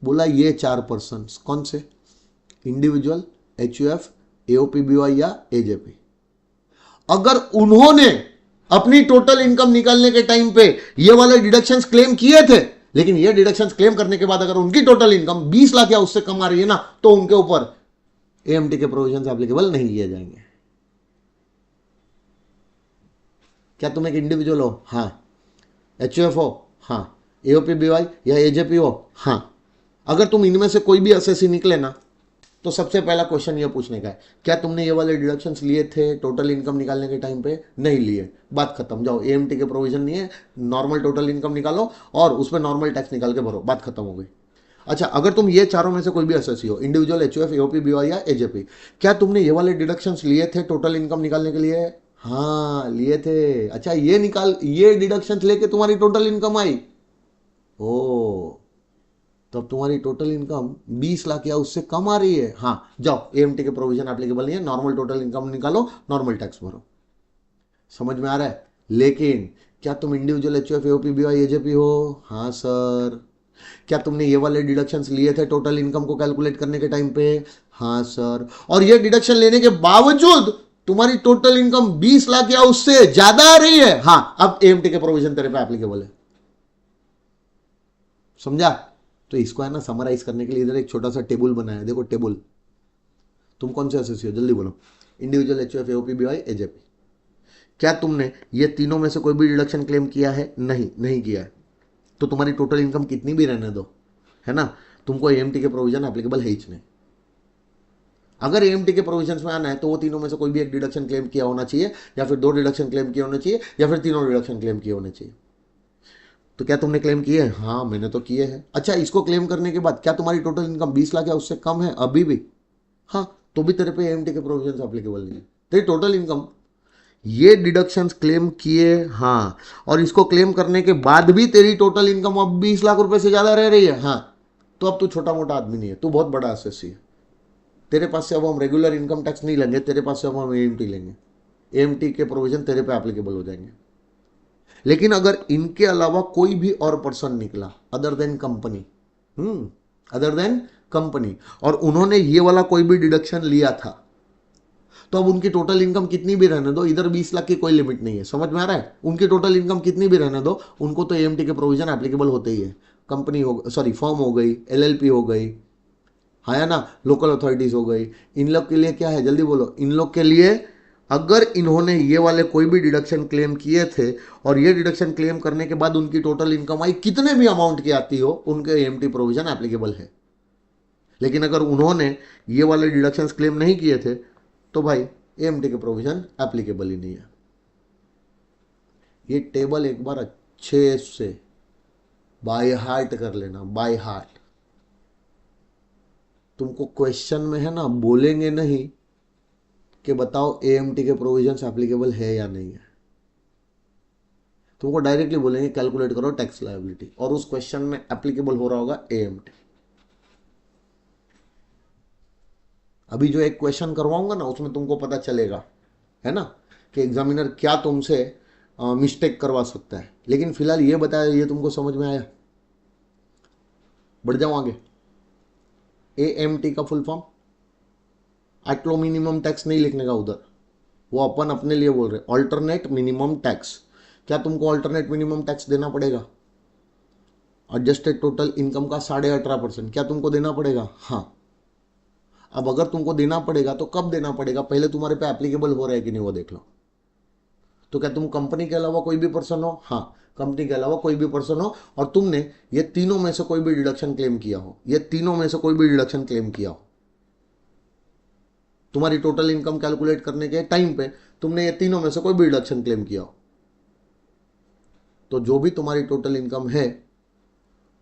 बोला ये 4 पर्सन्स, कौन से, इंडिविजुअल, HUF AOP BY या AJP, अगर उन्होंने अपनी टोटल इनकम निकालने के टाइम पे ये वाले डिडक्शंस क्लेम किए थे, लेकिन ये डिडक्शंस क्लेम करने के बाद अगर उनकी टोटल इनकम 20 लाख या उससे कम आ रही है ना, तो उनके ऊपर AMT के प्रोविजंस एप्लीकेबल नहीं किए जाएंगे। क्या तुम एक इंडिविजुअल हो, हाँ, HUF हो, हाँ, AOP BY या AJP हो, हाँ, अगर तुम इनमें से कोई भी एसएससी निकले ना, तो सबसे पहला क्वेश्चन ये पूछने का है, क्या तुमने ये वाले डिडक्शंस लिए थे टोटल इनकम निकालने के टाइम पे, नहीं लिए, बात खत्म, जाओ, AMT के प्रोविजन नहीं है, नॉर्मल टोटल इनकम निकालो और उसमें नॉर्मल टैक्स निकाल के भरो, बात खत्म हो गई। अच्छा, अगर तुम ये चारों में से कोई भी एसएससी हो, इंडिविजुअल, HUF AOP BY या AJP, क्या तुमने ये वाले डिडक्शंस लिए थे टोटल इनकम निकालने के लिए, हाँ, लिए थे। अच्छा, ये डिडक्शंस लेके तुम्हारी टोटल इनकम आई, ओ, तब तुम्हारी टोटल इनकम 20 लाख या उससे कम आ रही है, हाँ, जाओ, AMT के प्रोविजन एप्लीकेबल नहीं है, नॉर्मल टोटल इनकम निकालो, नॉर्मल टैक्स भरो, समझ में आ रहा है। लेकिन क्या तुम individual, HUF AOP BY AJP हो, हाँ सर। क्या तुमने ये वाले डिडक्शंस लिए थे टोटल इनकम को कैलकुलेट करने के टाइम पे, हाँ सर, और ये डिडक्शन लेने के बावजूद तुम्हारी टोटल इनकम 20 लाख या उससे ज्यादा आ रही है, हाँ, अब AMT के प्रोविजन तेरे पे एप्लीकेबल है, समझा। तो इसको है ना समराइज करने के लिए इधर एक छोटा सा टेबल बनाया है, देखो टेबल, तुम कौन से एसएससी हो, जल्दी बोलो, individual, HUF AOP BY AJP, क्या तुमने ये तीनों में से कोई भी डिडक्शन क्लेम किया है, नहीं किया है, तो तुम्हारी टोटल इनकम कितनी भी रहने दो, है ना, तुमको AMT के प्रोविजन एप्लीकेबल है ही नहीं। अगर AMT के प्रोविजंस में आना है तो वो तीनों में से कोई भी एक डिडक्शन क्लेम किया होना चाहिए, या फिर 2 डिडक्शन क्लेम किए होने चाहिए, या फिर तीनों डिडक्शन क्लेम किए होने चाहिए। तो क्या तुमने क्लेम किए, हाँ, मैंने तो किए हैं। अच्छा, इसको क्लेम करने के बाद क्या तुम्हारी टोटल इनकम 20 लाख या उससे कम है अभी भी, हाँ, तो भी तेरे पे AMT के प्रोविजंस एप्लीकेबल नहीं है। तेरी टोटल इनकम, ये डिडक्शंस क्लेम किए, हाँ, और इसको क्लेम करने के बाद भी तेरी टोटल इनकम अब 20 लाख रुपए से ज्यादा रह रही है, हाँ, तो अब तू छोटा मोटा आदमी नहीं है, तू बहुत बड़ा एसएससी है। तेरे पास से अब हम रेगुलर इनकम टैक्स नहीं लेंगे, तेरे पास से अब हम AMT लेंगे, AMT के प्रोविजन तेरे पे एप्लीकेबल हो जाएंगे। लेकिन अगर इनके अलावा कोई भी और पर्सन निकला other than company, other than company, और उन्होंने ये वाला कोई भी डिडक्शन लिया था, तो अब उनकी टोटल इनकम कितनी भी रहने दो, इधर 20 लाख की कोई लिमिट नहीं है, समझ में आ रहा है। उनकी टोटल इनकम कितनी भी रहने दो, उनको तो AMT के प्रोविजन एप्लीकेबल होते ही है। कंपनी हो, सॉरी, फर्म हो गई, LLP हो गई, हाँ या ना, लोकल अथॉरिटीज हो गई, इन लोग के लिए क्या है, जल्दी बोलो, इन लोग के लिए अगर इन्होंने ये वाले कोई भी डिडक्शन क्लेम किए थे और ये डिडक्शन क्लेम करने के बाद उनकी टोटल इनकम आई कितने भी अमाउंट की आती हो, उनके एएमटी प्रोविजन एप्लीकेबल है। लेकिन अगर उन्होंने ये वाले डिडक्शंस क्लेम नहीं किए थे तो भाई एएमटी के प्रोविजन एप्लीकेबल ही नहीं है। ये टेबल एक बार अच्छे से बाय हार्ट कर लेना, बाय हार्ट। तुमको क्वेश्चन में है ना, बोलेंगे नहीं कि बताओ एएमटी के प्रोविजंस एप्लीकेबल है या नहीं है, तुमको डायरेक्टली बोलेंगे कैलकुलेट करो टैक्स लायबिलिटी, और उस क्वेश्चन में एप्लीकेबल हो रहा होगा एएमटी। अभी जो एक क्वेश्चन करवाऊंगा ना उसमें तुमको पता चलेगा, है ना, कि एग्जामिनर क्या तुमसे मिस्टेक करवा सकता है। लेकिन फिलहाल ये बताया, ये तुमको समझ में आया? बढ़ जाऊं आगे। एएमटी का फुल फॉर्म, आटलो मिनिमम टैक्स नहीं लिखने का उधर, वो अपन अपने लिए बोल रहे, ऑल्टरनेट मिनिमम टैक्स। क्या तुमको ऑल्टरनेट मिनिमम टैक्स देना पड़ेगा? एडजस्टेड टोटल इनकम का 18.5% क्या तुमको देना पड़ेगा? हाँ। अब अगर तुमको देना पड़ेगा तो कब देना पड़ेगा, पहले तुम्हारे पे एप्लीकेबल हो रहा है कि नहीं वो देख लो। तो क्या तुम कंपनी के अलावा कोई भी पर्सन हो? हाँ, कंपनी के अलावा कोई भी पर्सन हो और तुमने ये तीनों में से कोई भी डिडक्शन क्लेम किया हो, ये तीनों में से कोई भी डिडक्शन क्लेम किया हो, तुम्हारी टोटल इनकम कैलकुलेट करने के टाइम पे तुमने ये तीनों में से कोई भी डिडक्शन क्लेम किया हो, तो जो भी तुम्हारी टोटल इनकम है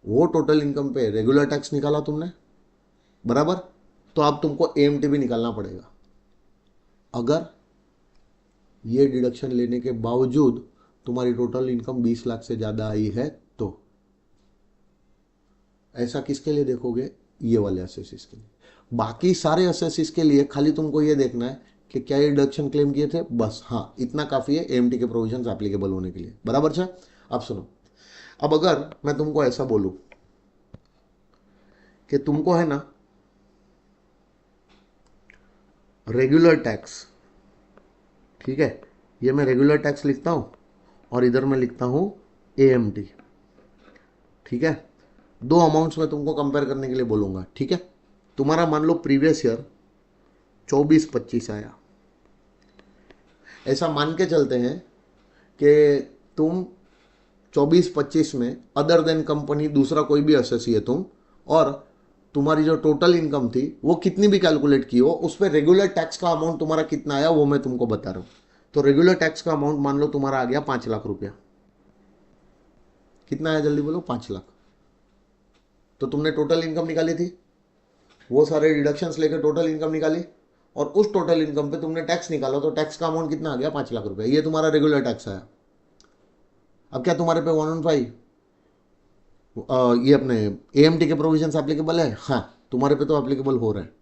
वो टोटल इनकम पे रेगुलर टैक्स निकाला तुमने, बराबर, तो अब तुमको एएमटी भी निकालना पड़ेगा। अगर ये डिडक्शन लेने के बावजूद तुम्हारी टोटल इनकम 20 लाख से ज़्यादा आई है तो ऐसा किसके लिए देखोगे? ये वाले असेसिस के लिए। बाकी सारे असेसिस के लिए खाली तुमको ये देखना है कि क्या ये डिडक्शन क्लेम किए थे, बस, हाँ, इतना काफ़ी है एएमटी के प्रोविजंस एप्लीकेबल होने के लिए, बराबर है। अब सुनो, अब अगर मैं तुमको ऐसा बोलूं कि तुमको है ना रेगुलर टैक्स, ठीक है, ये मैं रेगुलर टैक्स लिखता हूं और इधर मैं लिखता हूं एएमटी, ठीक है, दो अमाउंट्स में तुमको कंपेयर करने के लिए बोलूंगा, ठीक है। तुम्हारा मान लो प्रीवियस ईयर 24-25 आया, ऐसा मान के चलते हैं कि तुम 24-25 में अदर देन कंपनी दूसरा कोई भी एसएससी है तुम, और तुम्हारी जो टोटल इनकम थी वो कितनी भी कैलकुलेट की हो, उस पर रेगुलर टैक्स का अमाउंट तुम्हारा कितना आया वो मैं तुमको बता रहा हूँ। तो रेगुलर टैक्स का अमाउंट मान लो तुम्हारा आ गया 5 लाख रुपया। कितना आया जल्दी बोलो? 5 लाख। तो तुमने टोटल इनकम निकाली थी, वो सारे डिडक्शंस लेकर टोटल इनकम निकाली और उस टोटल इनकम पे तुमने टैक्स निकाला, तो टैक्स का अमाउंट कितना आ गया? 5 लाख रुपया। ये तुम्हारा रेगुलर टैक्स आया। अब क्या तुम्हारे पे 115 ये अपने एएमटी के प्रोविजंस एप्लीकेबल है? हाँ, तुम्हारे पे तो एप्लीकेबल हो रहा है।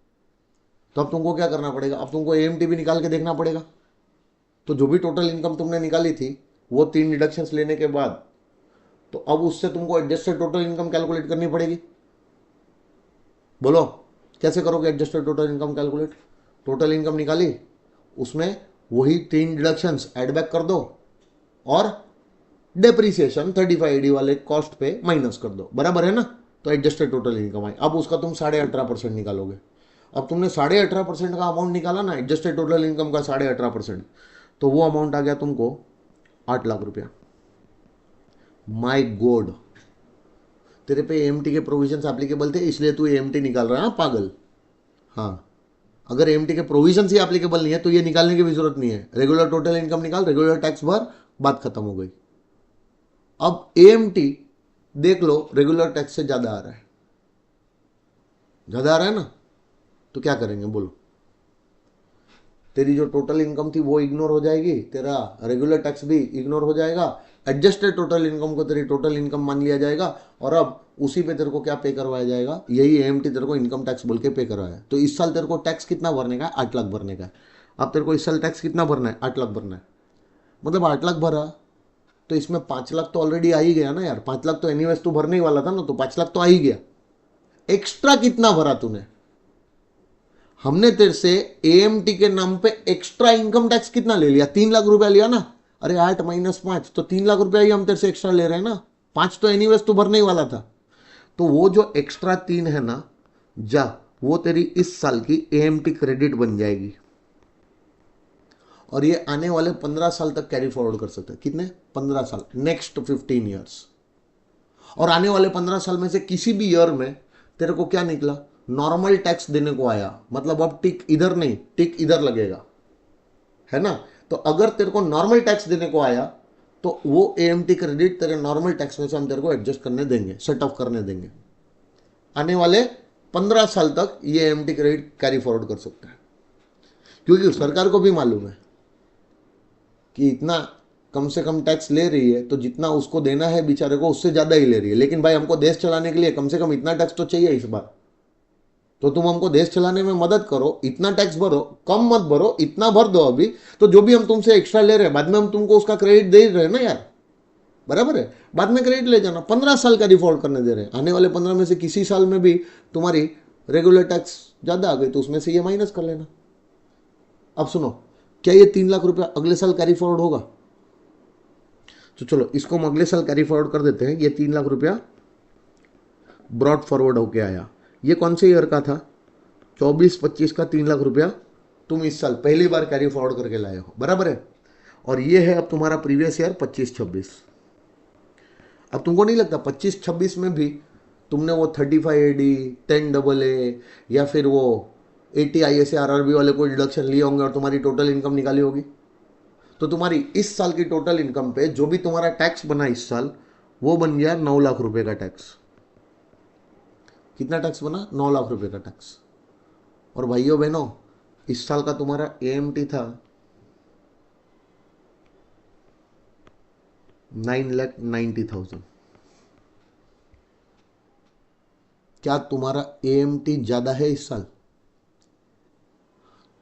तो अब तुमको क्या करना पड़ेगा? अब तुमको एएमटी भी निकाल के देखना पड़ेगा। तो जो भी टोटल इनकम तुमने निकाली थी वो 3 डिडक्शंस लेने के बाद, तो अब उससे तुमको एडजस्टेड टोटल इनकम कैलकुलेट करनी पड़ेगी। बोलो कैसे करोगे adjusted total income calculate? Total income निकाली, उसमें वही 3 डिडक्शंस ऐड बैक कर दो और डेप्रीसिएशन 35AD वाले कॉस्ट पे माइनस कर दो, बराबर है ना। तो एडजस्टेड टोटल इनकम आई। अब उसका तुम 18.5% निकालोगे। अब तुमने 18.5% का अमाउंट निकाला ना, एडजस्टेड टोटल इनकम का 18.5%, तो वो अमाउंट आ गया तुमको 8 लाख रुपया। माई गॉड, तेरे पे एएमटी के प्रोविजंस एप्लीकेबल थे इसलिए तू एएमटी निकाल रहा है, हाँ पागल। हाँ, अगर एएमटी के प्रोविजंस ही एप्लीकेबल नहीं है तो ये निकालने की भी जरूरत नहीं है। रेगुलर टोटल इनकम निकाल, रेगुलर टैक्स भर, बात खत्म हो गई। अब एएमटी देख लो रेगुलर टैक्स से ज्यादा आ रहा है, ज्यादा आ रहा है ना, तो क्या करेंगे बोलो? तेरी जो टोटल इनकम थी वो इग्नोर हो जाएगी, तेरा रेगुलर टैक्स भी इग्नोर हो जाएगा, एडजस्टेड टोटल इनकम को तेरी टोटल इनकम मान लिया जाएगा और अब उसी पे तेरे को क्या पे करवाया जाएगा? यही एएमटी तेरे को इनकम टैक्स बोल के पे करवाया। तो इस साल तेरे को टैक्स कितना भरने का है? 8 लाख भरने का है। अब तेरे को इस साल टैक्स कितना भरना है? 8 लाख भरना है। मतलब 8 लाख भरा तो इसमें 5 लाख तो ऑलरेडी आ ही गया ना यार। 5 लाख तो एनीवेज तू भरने ही वाला था ना, तो 5 लाख तो आ ही गया। एक्स्ट्रा कितना भरा तूने? हमने तेरे से एएमटी के नाम पे एक्स्ट्रा इनकम टैक्स कितना ले लिया? 3 लाख रुपया लिया ना। अरे 8 - 5 तो 3 लाख रुपया ही हम तेरे से एक्स्ट्रा ले रहे हैं ना। 5 तो एनीवेज तू भरने ही वाला था। तो वो जो एक्स्ट्रा 3 है ना, जा वो तेरी इस साल की एएमटी क्रेडिट बन जाएगी और ये आने वाले 15 साल तक कैरी फॉरवर्ड कर सकते हैं। कितने? 15 साल, नेक्स्ट 15 ईयर्स। और आने वाले 15 साल में से किसी भी ईयर में तेरे को क्या निकला? नॉर्मल टैक्स देने को आया, मतलब अब टिक इधर नहीं, टिक इधर लगेगा, है ना। तो अगर तेरे को नॉर्मल टैक्स देने को आया तो वो एएमटी क्रेडिट तेरे नॉर्मल टैक्स में से हम तेरे को एडजस्ट करने देंगे, सेट ऑफ करने देंगे। आने वाले 15 साल तक ये एएमटी क्रेडिट कैरी फॉरवर्ड कर सकता है, क्योंकि सरकार को भी मालूम है कि इतना कम से कम टैक्स ले रही है तो जितना उसको देना है बेचारे को उससे ज़्यादा ही ले रही है, लेकिन भाई हमको देश चलाने के लिए कम से कम इतना टैक्स तो चाहिए इस बार। तो तुम हमको देश चलाने में मदद करो, इतना टैक्स भरो, कम मत भरो, इतना भर दो अभी, तो जो भी हम तुमसे एक्स्ट्रा ले रहे हैं बाद में हम तुमको उसका क्रेडिट दे रहे हैं ना यार, बराबर है। बाद में क्रेडिट ले जाना, 15 साल का डिफॉल्ट करने दे रहे हैं। आने वाले 15 में से किसी साल में भी तुम्हारी रेगुलर टैक्स ज़्यादा आ गई तो उसमें से ये माइनस कर लेना। अब सुनो, क्या ये 3 लाख रुपया अगले साल कैरी फॉरवर्ड होगा? तो चलो इसको हम अगले साल कैरी फॉरवर्ड कर देते हैं। ये 3 लाख रुपया ब्रॉड फॉरवर्ड होके आया। ये कौन से ईयर का था? 24-25 का 3 लाख रुपया तुम इस साल पहली बार कैरी फॉरवर्ड करके लाए हो, बराबर है। और ये है अब तुम्हारा प्रीवियस ईयर 25-26। अब तुमको नहीं लगता 25-26 में भी तुमने वो 35AD, 10AA या फिर वो 80 ISA RRB वाले कोई डिडक्शन लिए होंगे और तुम्हारी टोटल इनकम निकाली होगी? तो तुम्हारी इस साल की टोटल इनकम पे जो भी तुम्हारा टैक्स बना इस साल, वो बन गया 9 लाख रुपए का टैक्स। कितना टैक्स बना? 9 लाख रुपए का टैक्स। और भाइयों बहनों, इस साल का तुम्हारा एएमटी था 9,90,000। क्या तुम्हारा एएमटी ज्यादा है इस साल?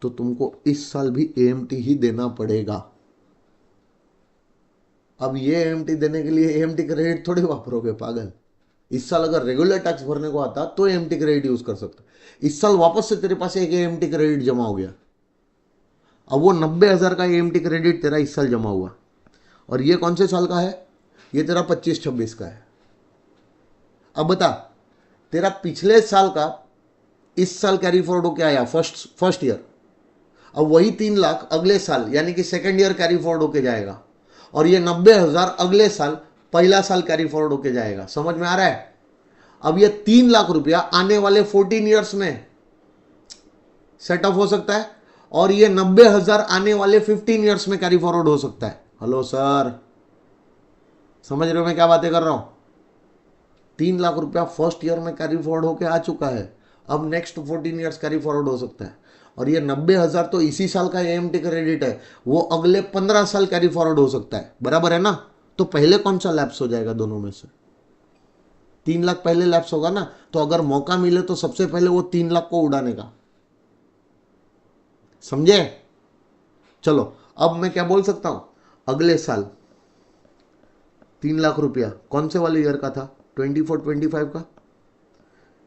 तो तुमको इस साल भी एएमटी ही देना पड़ेगा। अब ये एएमटी देने के लिए एएमटी क्रेडिट थोड़ी वापरोगे पागल। इस साल अगर रेगुलर टैक्स भरने को आता तो एएमटी क्रेडिट यूज कर सकते। इस साल वापस से तेरे पास एक एएमटी क्रेडिट जमा हो गया। अब वो 90,000 का एएमटी क्रेडिट तेरा इस साल जमा हुआ। और ये कौन से साल का है? ये तेरा 25-26 का है। अब बता, तेरा पिछले साल का इस साल कैरी फॉरवर्ड होके आया फर्स्ट ईयर। अब वही 3 लाख अगले साल यानी कि सेकेंड ईयर कैरी फॉरवर्ड होके जाएगा और ये 90,000 अगले साल पहला साल कैरी फॉरवर्ड होके जाएगा। समझ में आ रहा है? अब ये 3 लाख रुपया आने वाले 14 ईयर्स में सेट ऑफ हो सकता है और ये 90,000 आने वाले 15 ईयर्स में कैरी फॉरवर्ड हो सकता है। हेलो सर, समझ रहे हो मैं क्या बातें कर रहा हूं? 3 लाख रुपया फर्स्ट ईयर में कैरी फॉरवर्ड होके आ चुका है, अब नेक्स्ट 14 ईयर्स कैरी फॉरवर्ड हो सकता है। और ये 90,000 तो इसी साल का एएमटी क्रेडिट है, वो अगले 15 साल कैरी फॉरवर्ड हो सकता है, बराबर है ना। तो पहले कौन सा लैप्स हो जाएगा दोनों में से? 3 लाख पहले लैप्स होगा ना। तो अगर मौका मिले तो सबसे पहले वो 3 लाख को उड़ाने का, समझे? चलो अब मैं क्या बोल सकता हूं, अगले साल 3 लाख रुपया कौन से वाले ईयर का था? 24-25 का।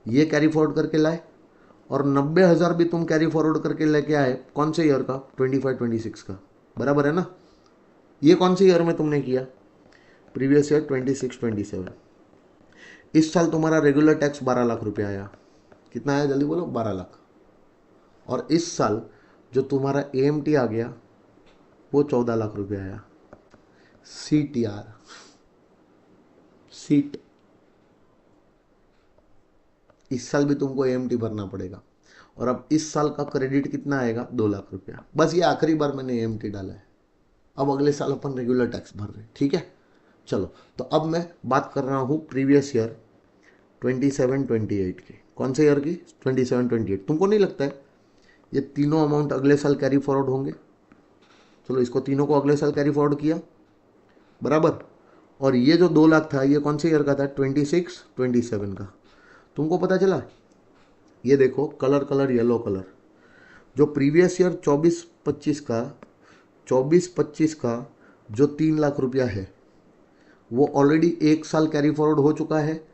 ये कैरी फॉरवर्ड करके लाए और 90,000 भी तुम कैरी फॉरवर्ड करके लेके आए कौन से ईयर का? 25-26 का, बराबर है ना। ये कौन से ईयर में तुमने किया? Previous year 26-27। इस साल तुम्हारा रेगुलर टैक्स 12 लाख रुपया आया। कितना आया जल्दी बोलो? 12 लाख। और इस साल जो तुम्हारा एएमटी आ गया वो 14 लाख रुपया आया। CTR, seat. इस साल भी तुमको एएमटी भरना पड़ेगा और अब इस साल का क्रेडिट कितना आएगा? 2 लाख रुपया। बस ये आखिरी बार मैंने एएमटी डाला है, अब अगले साल अपन रेगुलर टैक्स भर रहे हैं, ठीक है। चलो तो अब मैं बात कर रहा हूँ प्रीवियस ईयर 27-28 की। कौन से ईयर की? 27-28। तुमको नहीं लगता है ये तीनों अमाउंट अगले साल कैरी फॉरवर्ड होंगे? चलो इसको तीनों को अगले साल कैरी फॉरवर्ड किया, बराबर। और ये जो 2 लाख था ये कौन से ईयर का था? 26-27 का। तुमको पता चला? ये देखो कलर येलो कलर, जो प्रीवियस ईयर 24-25 का जो 3 लाख रुपया है वो ऑलरेडी 1 साल कैरी फॉरवर्ड हो चुका है,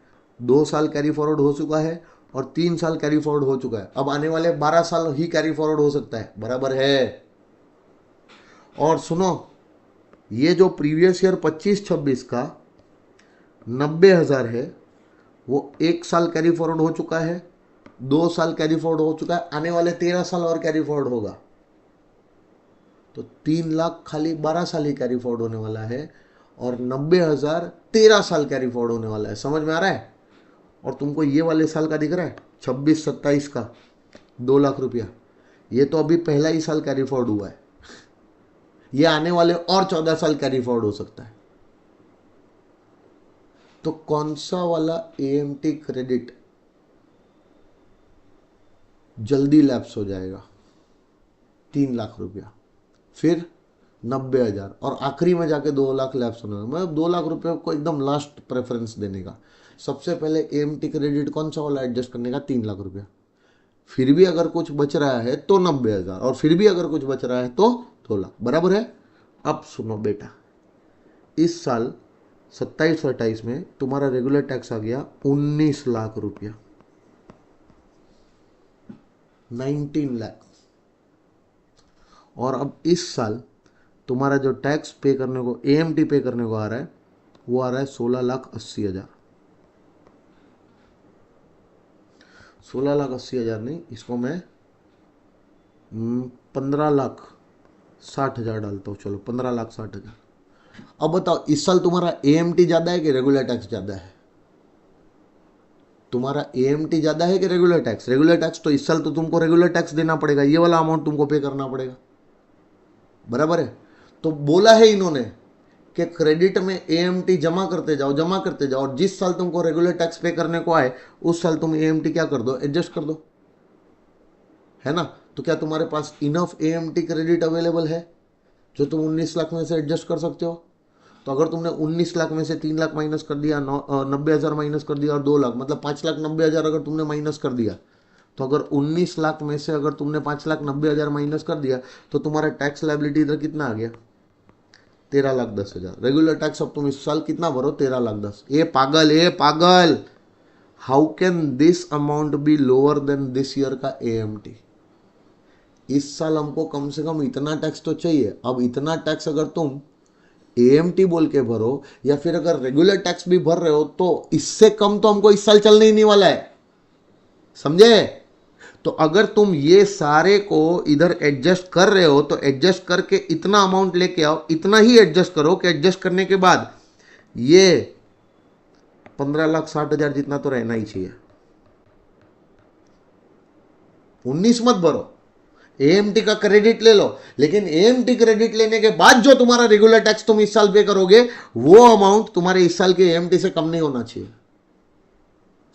2 साल कैरी फॉरवर्ड हो चुका है और 3 साल कैरी फॉरवर्ड हो चुका है। अब आने वाले 12 साल ही कैरी फॉरवर्ड हो सकता है, बराबर है। और सुनो, ये जो प्रीवियस ईयर 25-26 का 90,000 है वो 1 साल कैरी फॉरवर्ड हो चुका है 2 साल कैरी फॉरवर्ड हो चुका है, आने वाले 13 साल और कैरी फॉरवर्ड होगा, तो 3 लाख खाली 12 साल ही कैरी फॉरवर्ड होने वाला है, और 90,000 13 साल कैरी फॉरवर्ड होने वाला है। समझ में आ रहा है? और तुमको ये वाले साल का दिख रहा है 26-27 का 2 लाख रुपया, ये तो अभी पहला ही साल कैरी फॉरवर्ड हुआ है, ये आने वाले और 14 साल कैरी फॉरवर्ड हो सकता है। तो कौन सा वाला एएमटी क्रेडिट जल्दी लैप्स हो जाएगा? 3 लाख रुपया, फिर 90,000, और आखिरी में जाके 2 लाख लैप्स होने वाला। मतलब 2 लाख रुपये को एकदम लास्ट प्रेफरेंस देने का। सबसे पहले एएमटी क्रेडिट कौन सा वाला एडजस्ट करने का? 3 लाख रुपया। फिर भी अगर कुछ बच रहा है तो 90,000, और फिर भी अगर कुछ बच रहा है तो 2 लाख। बराबर है? अब सुनो बेटा, इस साल 27-28 में तुम्हारा रेगुलर टैक्स आ गया 19 लाख रुपया, 19 लाख। और अब इस साल तुम्हारा जो टैक्स पे करने को, एएमटी पे करने को आ रहा है, वो आ रहा है 16,80,000। 16,80,000 नहीं, इसको मैं 15,60,000 डालता हूँ। चलो 15,60,000। अब बताओ, इस साल तुम्हारा एएमटी ज्यादा है कि रेगुलर टैक्स ज्यादा है? तुम्हारा एएमटी ज्यादा है कि रेगुलर टैक्स? रेगुलर टैक्स तो इस साल तो तुमको रेगुलर टैक्स देना पड़ेगा, ये वाला अमाउंट तुमको पे करना पड़ेगा। बराबर है? तो बोला है इन्होंने कि क्रेडिट में एएमटी जमा करते जाओ, जमा करते जाओ, और जिस साल तुमको रेगुलर टैक्स पे करने को आए उस साल तुम एएमटी क्या कर दो? एडजस्ट कर दो, है ना? तो क्या तुम्हारे पास इनफ एएमटी क्रेडिट अवेलेबल है जो तुम 19 लाख में से एडजस्ट कर सकते हो? तो अगर तुमने 19 लाख में से 3 लाख माइनस कर दिया, 90,000 माइनस कर दिया, और 2 लाख, मतलब 5,90,000 अगर तुमने माइनस कर दिया, तो अगर 19 लाख में से अगर तुमने 5,90,000 माइनस कर दिया, तो तुम्हारा टैक्स लायबिलिटी इधर कितना आ गया? 13,10,000। रेगुलर टैक्स अब तुम इस साल कितना भरो? 13,10,000। ए पागल, ए पागल, how can this amount be lower than this year का एएमटी? इस साल हमको कम से कम इतना टैक्स तो चाहिए। अब इतना टैक्स अगर तुम एएमटी बोल के भरो, या फिर अगर रेगुलर टैक्स भी भर रहे हो, तो इससे कम तो हमको इस साल चलने ही नहीं वाला है। समझे? तो अगर तुम ये सारे को इधर एडजस्ट कर रहे हो, तो एडजस्ट करके इतना अमाउंट लेके आओ, इतना ही एडजस्ट करो कि एडजस्ट करने के बाद ये 15,60,000 जितना तो रहना ही चाहिए। 19 मत भरो, एएमटी का क्रेडिट ले लो, लेकिन एएमटी क्रेडिट लेने के बाद जो तुम्हारा रेगुलर टैक्स तुम इस साल पे करोगे, वो अमाउंट तुम्हारे इस साल के एएमटी से कम नहीं होना चाहिए।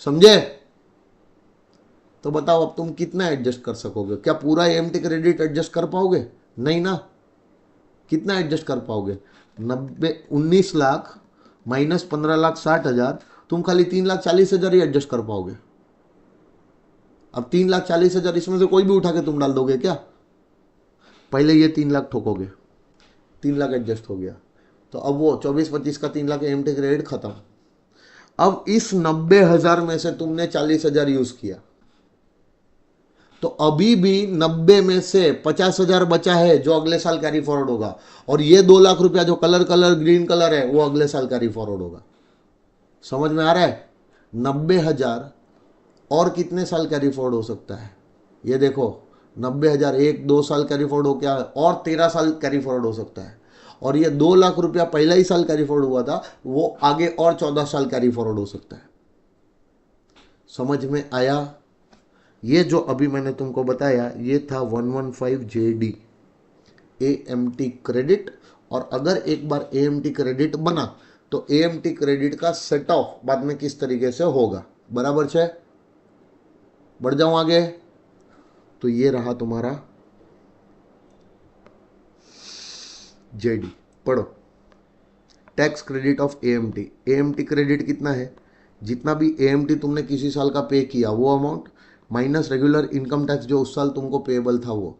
समझे? तो बताओ, अब तुम कितना एडजस्ट कर सकोगे? क्या पूरा एएमटी क्रेडिट एडजस्ट कर पाओगे? नहीं ना। कितना एडजस्ट कर पाओगे? 19 लाख माइनस 15,60,000, तुम खाली 3,40,000 ही एडजस्ट कर पाओगे। अब 3,40,000 इसमें से कोई भी उठा के तुम डाल दोगे क्या? पहले ये 3 लाख ठोकोगे, 3 लाख एडजस्ट हो गया, तो अब वो 24-25 का 3 लाख एएमटी क्रेडिट खत्म। अब इस 90,000 में से तुमने 40,000 यूज किया, तो अभी भी 90 में से 50,000 बचा है जो अगले साल कैरी फॉरवर्ड होगा, और ये 2 लाख रुपया जो कलर ग्रीन कलर है, वो अगले साल कैरी फॉरवर्ड होगा। समझ में आ रहा है? 90,000 और कितने साल कैरी फॉरवर्ड हो सकता है? ये देखो, 90,000 1-2 साल कैरी फॉरवर्ड हो गया, और 13 साल कैरी फॉरवर्ड हो सकता है। और ये 2 लाख रुपया पहला ही साल कैरी फॉरवर्ड हुआ था, वो आगे और 14 साल कैरी फॉरवर्ड हो सकता है। समझ में आया? ये जो अभी मैंने तुमको बताया, ये था 115 JD एएमटी क्रेडिट। और अगर एक बार एएमटी क्रेडिट बना, तो एएमटी क्रेडिट का सेट ऑफ बाद में किस तरीके से होगा। बराबर है? बढ़ जाऊं आगे? तो ये रहा तुम्हारा जेडी। पढ़ो, tax credit of AMT. AMT credit कितना है? जितना भी एएमटी तुमने किसी साल का पे किया वो amount, minus regular income tax जो उस साल तुमको पेएबल था वो।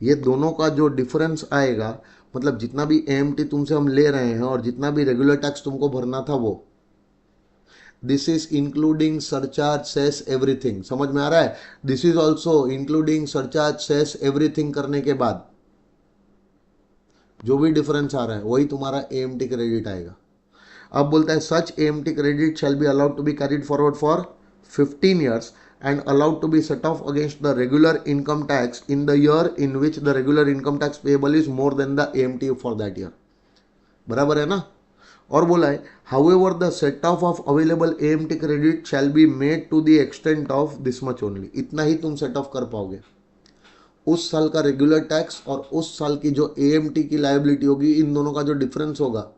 ये दोनों का जो डिफरेंस आएगा, मतलब जितना भी एएमटी तुमसे हम ले रहे हैं और जितना भी रेगुलर टैक्स तुमको भरना था वो, this is including surcharge cess everything. समझ में आ रहा है? This is also including surcharge cess everything करने के बाद जो भी डिफरेंस आ रहा है वही तुम्हारा एएमटी क्रेडिट आएगा। अब बोलता है such AMT credit shall be allowed to be carried forward for 15 years and allowed to be set off against the regular income tax in the year in which the regular income tax payable is more than the AMT for that year. बराबर है ना? और बोला है however the set off of available AMT credit shall be made to the extent of this much only. इतना ही तुम set of कर पाओगे. उस साल का रेगुलर टैक्स और उस साल की जो AMT की लायबिलिटी होगी, इन दोनों का जो डिफरेंस होगा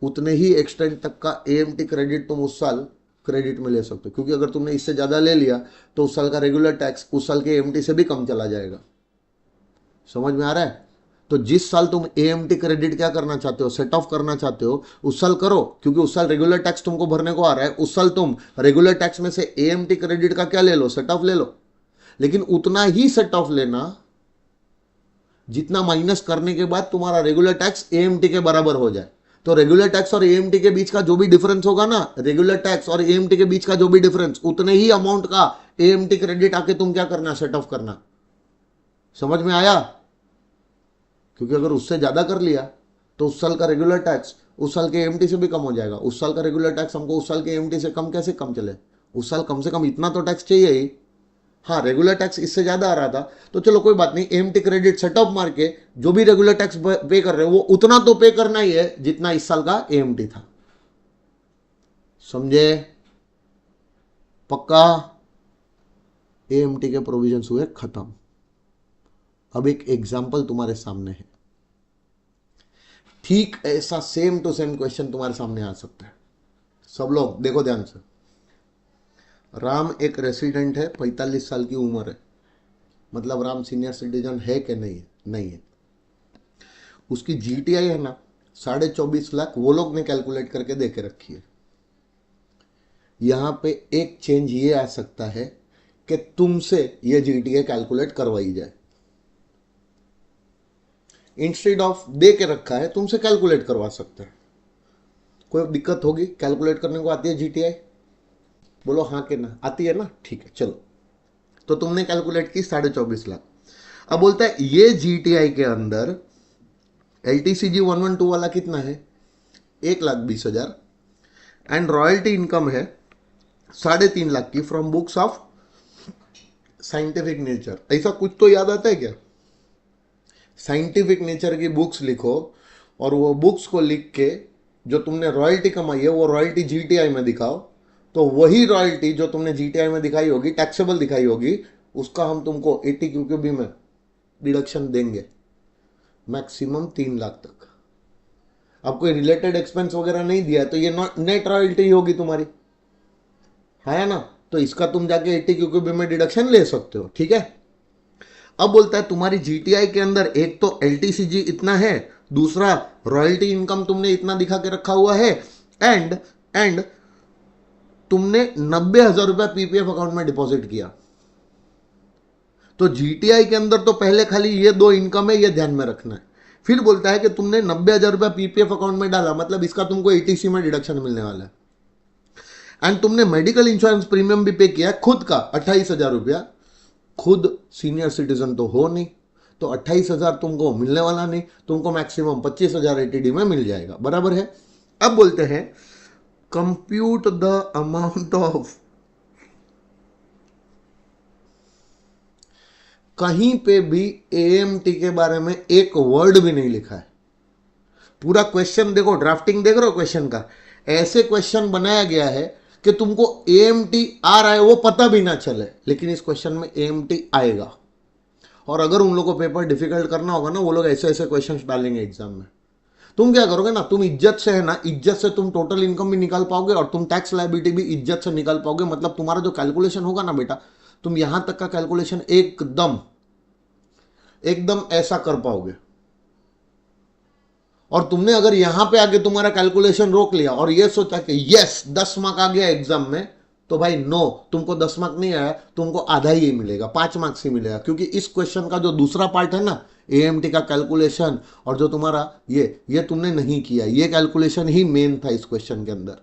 उतने ही एक्सटेंट तक का AMT क्रेडिट तुम उस साल क्रेडिट में ले सकते हो. क्योंकि अगर तुमने इससे ज़्यादा ले लिया तो उस साल का रेगुलर टैक्स उस साल के AMT से भी कम चला जाएगा. समझ में आ रहा है? तो जिस साल तुम AMT क्रेडिट क्या करना चाहते हो, सेट ऑफ करना चाहते हो, उस साल करो. क्योंकि उस साल रेगुलर टैक्स तुमको भरने को आ रहा है. उस साल तुम रेगुलर टैक्स में से AMT क्रेडिट का क्या ले लो, सेट ऑफ ले लो. लेकिन उतना ही सेट ऑफ लेना जितना माइनस करने के बाद तुम्हारा रेगुलर टैक्स AMT के बराबर हो जाए. तो रेगुलर टैक्स और AMT के बीच का जो भी डिफरेंस होगा ना, रेगुलर टैक्स और AMT के बीच का जो भी डिफरेंस, उतने ही अमाउंट का AMT क्रेडिट आके तुम क्या करना, सेट ऑफ करना. समझ में आया? क्योंकि अगर उससे ज्यादा कर लिया तो उस साल का रेगुलर टैक्स उस साल के AMT से भी कम हो जाएगा. उस साल का रेगुलर टैक्स हमको उस साल के AMT से कम कैसे कम चले? उस साल कम से कम इतना तो टैक्स चाहिए ही. हाँ, रेगुलर टैक्स इससे ज्यादा आ रहा था तो चलो कोई बात नहीं, AMT क्रेडिट सेट ऑफ मार के जो भी रेगुलर टैक्स पे कर रहे हो वो उतना तो पे करना ही है जितना इस साल का AMT था. समझे? पक्का? AMT के प्रोविजंस हुए खत्म. अब एक एग्जाम्पल तुम्हारे सामने है. ठीक ऐसा सेम टू सेम क्वेश्चन तुम्हारे सामने आ सकता है. सब लोग देखो ध्यान से. राम एक रेसिडेंट है, 45 साल की उम्र है. मतलब राम सीनियर सिटीजन है कि नहीं है? नहीं है. उसकी GTI है ना 24.5 लाख, वो लोग ने कैलकुलेट करके दे के रखी है. यहां पे एक चेंज ये आ सकता है कि तुमसे ये GTI कैलकुलेट करवाई जाए. इंस्टेड ऑफ दे के रखा है, तुमसे कैलकुलेट करवा सकते हैं. कोई दिक्कत होगी? कैलकुलेट करने को आती है GTI? बोलो हाँ कि ना. आती है ना? ठीक है, चलो. तो तुमने कैलकुलेट की 24.5 लाख. अब बोलता है ये GTI के अंदर LTCG 112 वाला कितना है? 1,20,000 एंड रॉयल्टी इनकम है 3.5 लाख की from books of scientific nature. ऐसा कुछ तो याद आता है क्या? साइंटिफिक नेचर की बुक्स लिखो और वो बुक्स को लिख के जो तुमने रॉयल्टी कमाई है वो रॉयल्टी GTI में दिखाओ. तो वही रॉयल्टी जो तुमने GTI में दिखाई होगी, टैक्सेबल दिखाई होगी, उसका हम तुमको 80 QQB में डिडक्शन देंगे मैक्सिमम 3 लाख तक. अब कोई रिलेटेड एक्सपेंस वगैरह नहीं दिया तो ये नेट रॉयल्टी होगी तुम्हारी, है ना? तो इसका तुम जाके 80 QQB में डिडक्शन ले सकते हो. ठीक है. अब बोलता है तुम्हारी GTI के अंदर एक तो LTCG इतना है, दूसरा रॉयल्टी इनकम तुमने इतना दिखा के रखा हुआ है, एंड तुमने 90,000 रुपया PPF अकाउंट में डिपॉजिट किया. तो GTI के अंदर तो पहले खाली ये 2 इनकम है, ये ध्यान में रखना है. फिर बोलता है कि तुमने 90,000 रुपया PPF अकाउंट में डाला, मतलब इसका तुमको ATC में डिडक्शन मिलने वाला है. एंड तुमने मेडिकल इंश्योरेंस प्रीमियम भी पे किया खुद का 28,000 रुपया. खुद सीनियर सिटीजन तो हो नहीं, तो 28,000 तुमको मिलने वाला नहीं. तुमको मैक्सिमम 25,000 ATD में मिल जाएगा. बराबर है. अब बोलते हैं कंप्यूट द अमाउंट ऑफ. कहीं पे भी AMT के बारे में एक वर्ड भी नहीं लिखा है. पूरा क्वेश्चन देखो, ड्राफ्टिंग देख रहे हो क्वेश्चन का. ऐसे क्वेश्चन बनाया गया है कि तुमको AMT आ रहा है वो पता भी ना चले, लेकिन इस क्वेश्चन में AMT आएगा. और अगर उन लोगों को पेपर डिफिकल्ट करना होगा ना, वो लोग ऐसे ऐसे क्वेश्चंस डालेंगे एग्जाम में. तुम क्या करोगे ना, तुम इज्जत से है ना, इज्जत से तुम टोटल इनकम भी निकाल पाओगे और तुम टैक्स लायबिलिटी भी इज्जत से निकाल पाओगे. मतलब तुम्हारा जो कैलकुलेशन होगा ना बेटा, तुम यहां तक का कैलकुलेशन एकदम ऐसा कर पाओगे. और तुमने अगर यहां पे आके तुम्हारा कैलकुलेशन रोक लिया और ये सोचा कि यस 10 मार्क आ गया एग्जाम में, तो भाई नो, तुमको 10 मार्क नहीं आया, तुमको आधा ही मिलेगा, 5 मार्क्स ही मिलेगा. क्योंकि इस क्वेश्चन का जो दूसरा पार्ट है ना, AMT का कैलकुलेशन और जो तुम्हारा ये तुमने नहीं किया, ये कैलकुलेशन ही मेन था इस क्वेश्चन के अंदर.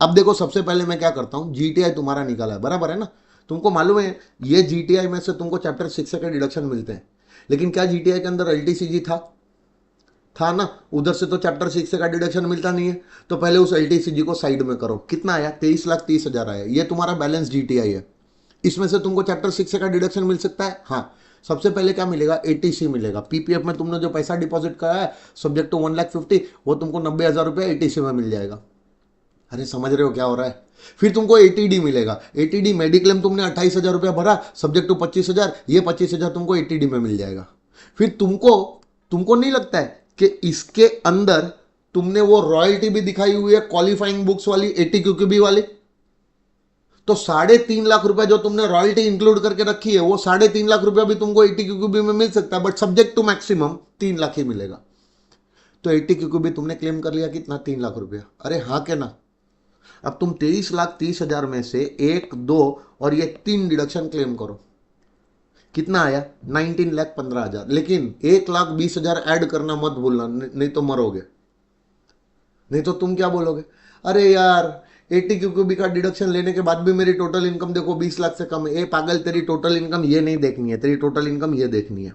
अब देखो, सबसे पहले मैं क्या करता हूं, GTI तुम्हारा निकाला है, बराबर है ना? तुमको मालूम है ये GTI में से तुमको चैप्टर 6 के डिडक्शन मिलते हैं. लेकिन क्या GTI के अंदर LTCG था ना? उधर से तो चैप्टर 6 का डिडक्शन मिलता नहीं है. तो पहले उस LTCG को साइड में करो. कितना आया? 23,30,000 आया. ये तुम्हारा बैलेंस GTI है. इसमें से तुमको चैप्टर 6 का डिडक्शन मिल सकता है। हाँ, सबसे पहले क्या मिलेगा, एटीसी मिलेगा। पीपीएफ में तुमने जो पैसा डिपॉजिट करा है सब्जेक्ट टू 1,50,000, वो तुमको 90,000 रुपया एटीसी में मिल जाएगा। अरे समझ रहे हो क्या हो रहा है। फिर तुमको एटीडी मिलेगा। एटीडी मेडिक्लेम तुमने 28,000 रुपया भरा, सब्जेक्ट टू 25,000, ये 25,000 तुमको एटीडी में मिल जाएगा। फिर तुमको तुमको नहीं लगता है कि इसके अंदर तुमने वो रॉयल्टी भी दिखाई हुई है क्वालिफाइंग बुक्स वाली, एटीक्यूक्यूबी वाली, तो 3.5 लाख रुपया जो तुमने रॉयल्टी इंक्लूड करके रखी है वो 3.5 लाख रुपया भी तुमको एटीक्यूक्यूबी में मिल सकता है, but subject to maximum 3 lakh ही मिलेगा। तो एटीक्यूक्यूबी तुमने क्लेम कर लिया कितना, 3 लाख रुपया। अरे हाँ के ना। अब तुम 23,30,000 में से 1, 2 और ये 3 डिडक्शन क्लेम करो, कितना आया, 19,15,000। लेकिन 1,20,000 ऐड करना मत भूलना, नहीं तो मरोगे। नहीं तो तुम क्या बोलोगे, अरे यार एटीक्यूक्यूबी का डिडक्शन लेने के बाद भी मेरी टोटल इनकम देखो 20 लाख से कम है। ए पागल, तेरी टोटल इनकम ये नहीं देखनी है, तेरी टोटल इनकम ये देखनी है।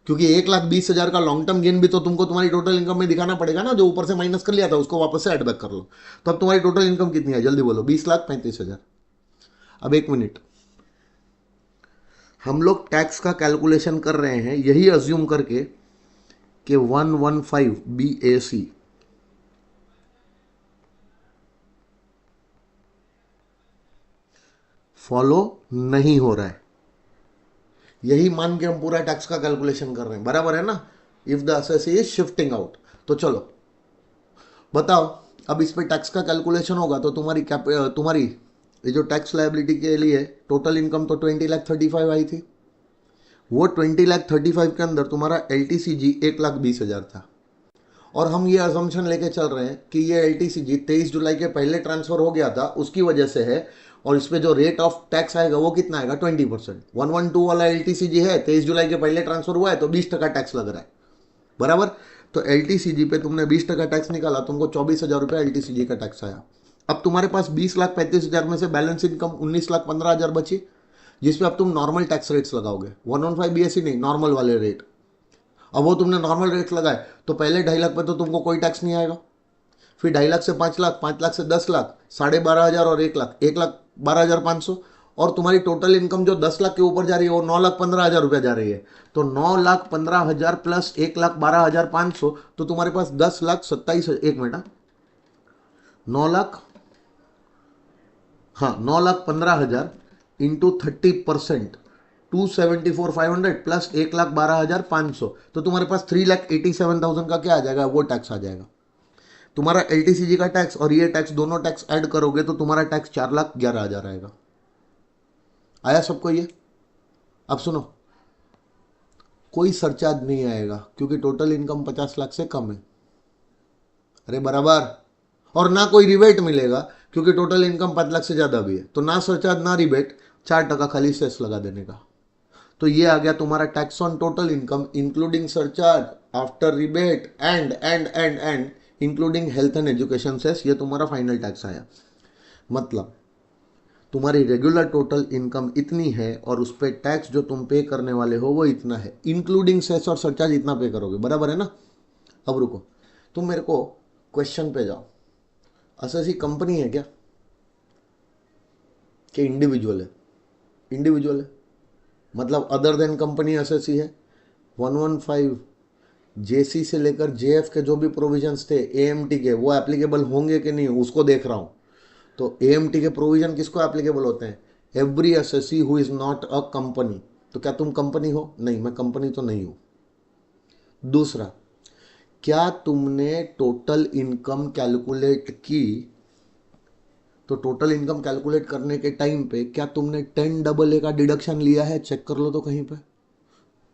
क्योंकि 1,20,000 का लॉन्ग टर्म गेन भी तो तुमको तुम्हारी टोटल इनकम में दिखाना पड़ेगा ना, जो ऊपर से माइनस कर लिया था उसको वापस से ऐड बैक कर लो। तो अब तुम्हारी टोटल इनकम कितनी है, जल्दी बोलो, 20,35,000। अब एक मिनट, हम लोग टैक्स का कैलकुलेशन कर रहे हैं यही अज्यूम करके कि 115 BAC फॉलो नहीं हो रहा है, यही मान के हम पूरा टैक्स का कैलकुलेशन कर रहे हैं, बराबर है ना। If the assessee is shifting out, तो चलो बताओ, अब इस पे टैक्स का कैलकुलेशन होगा तो तुम्हारी ये जो टैक्स लायबिलिटी के लिए टोटल इनकम तो 20,35,000 आई थी। वो 20,35,000 के अंदर तुम्हारा LTCG 1,20,000 था। और हम ये अजम्पशन लेके चल रहे हैं कि ये LTCG 23 जुलाई के पहले ट्रांसफर हो गया था, उसकी वजह से है। और इस पे जो रेट ऑफ टैक्स आएगा वो कितना आएगा, 20%। 112 वाला LTCG है, 23 जुलाई के पहले ट्रांसफर हुआ है तो 20% टैक्स लग रहा है, बराबर। तो LTCG पे तुमने 20% टैक्स निकाला, तुमको 24,000 रुपया LTCG का टैक्स आया। अब तुम्हारे पास 20,35,000 में से बैलेंस इनकम 19,15,000 बची, जिसपे अब तुम नॉर्मल टैक्स रेट्स लगाओगे, 115 BAC नहीं, नॉर्मल वाले रेट। अब वो तुमने नॉर्मल रेट्स लगाए तो पहले 2.5 लाख पे तो तुमको कोई टैक्स नहीं आएगा। फिर 2.5 लाख से 5 लाख, 5 लाख से 10 लाख, 12,500 और 1 लाख, 1,12,500। और तुम्हारी टोटल इनकम जो 10 लाख के ऊपर जा रही है वो 9,15,000 रुपया जा रही है। तो 9,15,000 प्लस 1,12,500, तो तुम्हारे पास 10,27,000, एक मिनट, 9 लाख, हाँ 9,15,000 इंटू 30%, 274,500 प्लस 1,12,500, तो तुम्हारे पास 3,87,000 का क्या आ जाएगा, वो टैक्स आ जाएगा। तुम्हारा LTCG का टैक्स और ये टैक्स दोनों टैक्स ऐड करोगे तो तुम्हारा टैक्स 4,11,000 आएगा। आया सबको ये। अब सुनो, कोई सरचार्ज नहीं आएगा क्योंकि टोटल इनकम 50 लाख से कम है, अरे बराबर। और ना कोई रिबेट मिलेगा क्योंकि टोटल इनकम 5 लाख से ज्यादा भी है, तो ना सरचार्ज ना रिबेट, 4% खाली सेस लगा देने का। तो ये आ गया तुम्हारा tax on total income including surcharge after rebate and including health and education cess, ये तुम्हारा फाइनल टैक्स आया। मतलब तुम्हारी रेगुलर टोटल इनकम इतनी है और उस पर टैक्स जो तुम पे करने वाले हो वो इतना है, इंक्लूडिंग सेस और सरचार्ज इतना पे करोगे, बराबर है ना। अब रुको, तुम मेरे को क्वेश्चन पे जाओ, असेसी कंपनी है क्या कि इंडिविजुअल है, इंडिविजुअल है, मतलब अदर देन कंपनी असेसी है। 115 JC से लेकर JF के जो भी प्रोविजंस थे AMT के, वो एप्लीकेबल होंगे कि नहीं उसको देख रहा हूं। तो AMT के प्रोविजन किसको एप्लीकेबल होते हैं, every assessee who is not a company. तो क्या तुम कंपनी हो, नहीं मैं कंपनी तो नहीं हूं। दूसरा, क्या तुमने टोटल इनकम कैलकुलेट की, तो टोटल इनकम कैलकुलेट करने के टाइम पे क्या तुमने 10AA का डिडक्शन लिया है, चेक कर लो तो कहीं पे,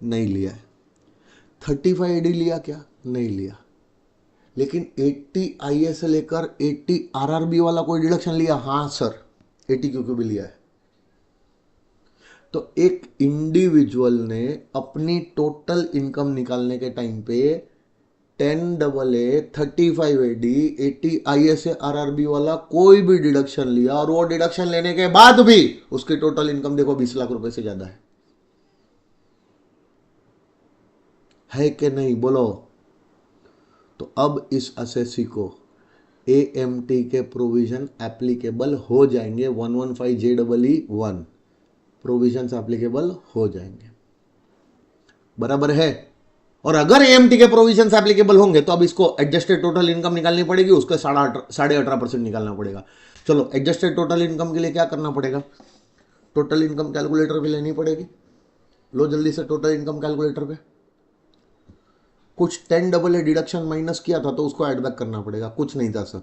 नहीं लिया है। 35AD लिया क्या, नहीं लिया। लेकिन 80 IA से लेकर 80 RRB वाला कोई डिडक्शन लिया, हाँ सर 80 क्यों भी लिया है। तो एक इंडिविजुअल ने अपनी टोटल इनकम निकालने के टाइम पे 10AA, 35AD, 80 IA से RRB वाला कोई भी डिडक्शन लिया और वो डिडक्शन लेने के बाद भी उसकी टोटल इनकम देखो 20 लाख रुपए से ज्यादा है कि नहीं, बोलो। तो अब इस असेसी को AMT के प्रोविजन एप्लीकेबल हो जाएंगे, 115JEE1 प्रोविजन एप्लीकेबल हो जाएंगे, बराबर है। और अगर AMT के प्रोविजन एप्लीकेबल होंगे तो अब इसको एडजस्टेड टोटल इनकम निकालनी पड़ेगी, उसका 18.5% निकालना पड़ेगा। चलो एडजस्टेड टोटल इनकम के लिए क्या करना पड़ेगा, टोटल इनकम कैलकुलेटर पे लेनी पड़ेगी। लो जल्दी से टोटल इनकम कैलकुलेटर पे, कुछ 10AA डिडक्शन माइनस किया था तो उसको ऐड बैक करना पड़ेगा, कुछ नहीं था सर।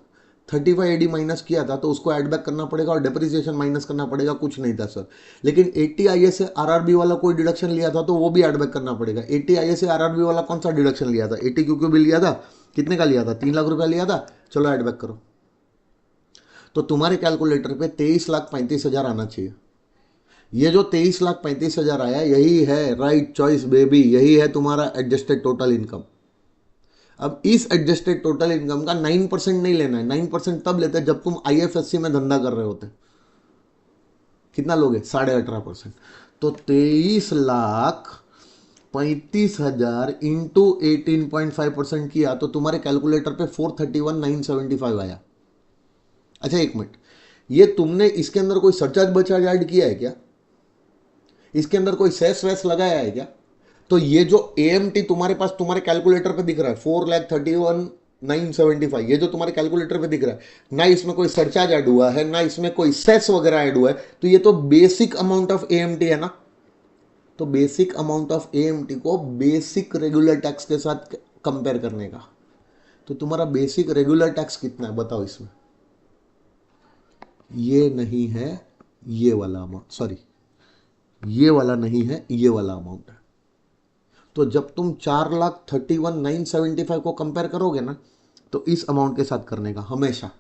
35AD माइनस किया था तो उसको ऐड बैक करना पड़ेगा, और डेप्रिसिएशन माइनस करना पड़ेगा, कुछ नहीं था सर। लेकिन 80 से RRB वाला कोई डिडक्शन लिया था तो वो भी ऐड बैक करना पड़ेगा। 80 से RRB वाला कौन सा डिडक्शन लिया था, 80 क्योंकि भी लिया था, कितने का लिया था, 3 लाख रुपया लिया था। चलो ऐड बैक करो, तो तुम्हारे कैलकुलेटर पे 23,35,000 आना चाहिए। ये जो 23,35,000 आया, यही है राइट चॉइस बेबी, यही है तुम्हारा एडजस्टेड टोटल इनकम। अब इस एडजस्टेड टोटल इनकम का 9% नहीं लेना है, 9% तब लेते हैं जब तुम IFSC में धंधा कर रहे होते। कितना लोगे, 18.5%। तो 23,35,000 इंटू 18.5% किया तो तुम्हारे कैलकुलेटर पे 431,975 आया। अच्छा एक मिनट, ये तुमने इसके अंदर कोई सरचार्ज बचार्ज ऐड किया है क्या, इसके अंदर कोई सेस वेस लगाया है क्या? तो ये जो AMT तुम्हारे पास तुम्हारे कैलकुलेटर पे दिख रहा है 4,31,975, ये जो तुम्हारे कैलकुलेटर पे दिख रहा है, ना इसमें कोई सरचार्ज ऐड हुआ है, ना इसमें कोई सेस वगैरह ऐड हुआ है, तो ये तो बेसिक अमाउंट ऑफ AMT है ना। तो बेसिक अमाउंट ऑफ AMT को बेसिक रेगुलर टैक्स के साथ कंपेयर करने का, तो तुम्हारा बेसिक रेगुलर टैक्स कितना है बताओ इसमें। ये नहीं है ये वाला अमाउंट, सॉरी ये वाला नहीं है, ये वाला अमाउंट है। तो जब तुम 4,31,975 को कंपेयर करोगे ना, तो इस अमाउंट के साथ करने का हमेशा,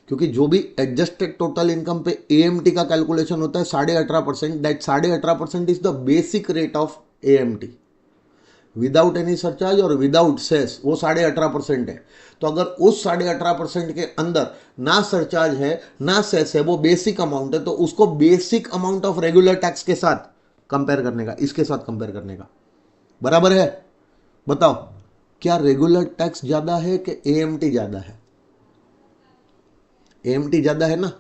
क्योंकि जो भी एडजस्टेड टोटल इनकम पे AMT का कैलकुलेशन होता है 18.5%, that 18.5% is the basic rate of AMT without any surcharge और विदाउट सेस, वो 18.5% है। तो अगर उस 18.5% के अंदर ना सरचार्ज है ना सेस है, वो बेसिक अमाउंट है, तो उसको basic amount of regular tax के साथ कंपेयर करने का, इसके साथ कंपेयर करने का, बराबर है। बताओ क्या रेगुलर टैक्स ज्यादा है कि AMT ज्यादा है? AMT ज्यादा है ना।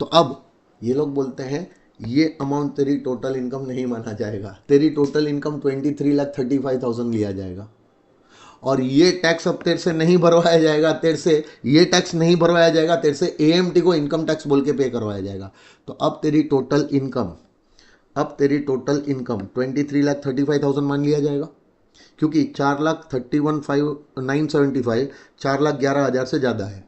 तो अब ये लोग बोलते हैं ये अमाउंट तेरी टोटल इनकम नहीं माना जाएगा, तेरी टोटल इनकम 23,35,000 लिया जाएगा, और ये टैक्स अब तेरे से नहीं भरवाया जाएगा, तेरे से ये टैक्स नहीं भरवाया जाएगा, तेरे से AMT को इनकम टैक्स बोल के पे करवाया जाएगा। तो अब तेरी टोटल इनकम 23,35,000 मान लिया जाएगा, क्योंकि 4,31,975 4,11,000 से ज़्यादा है।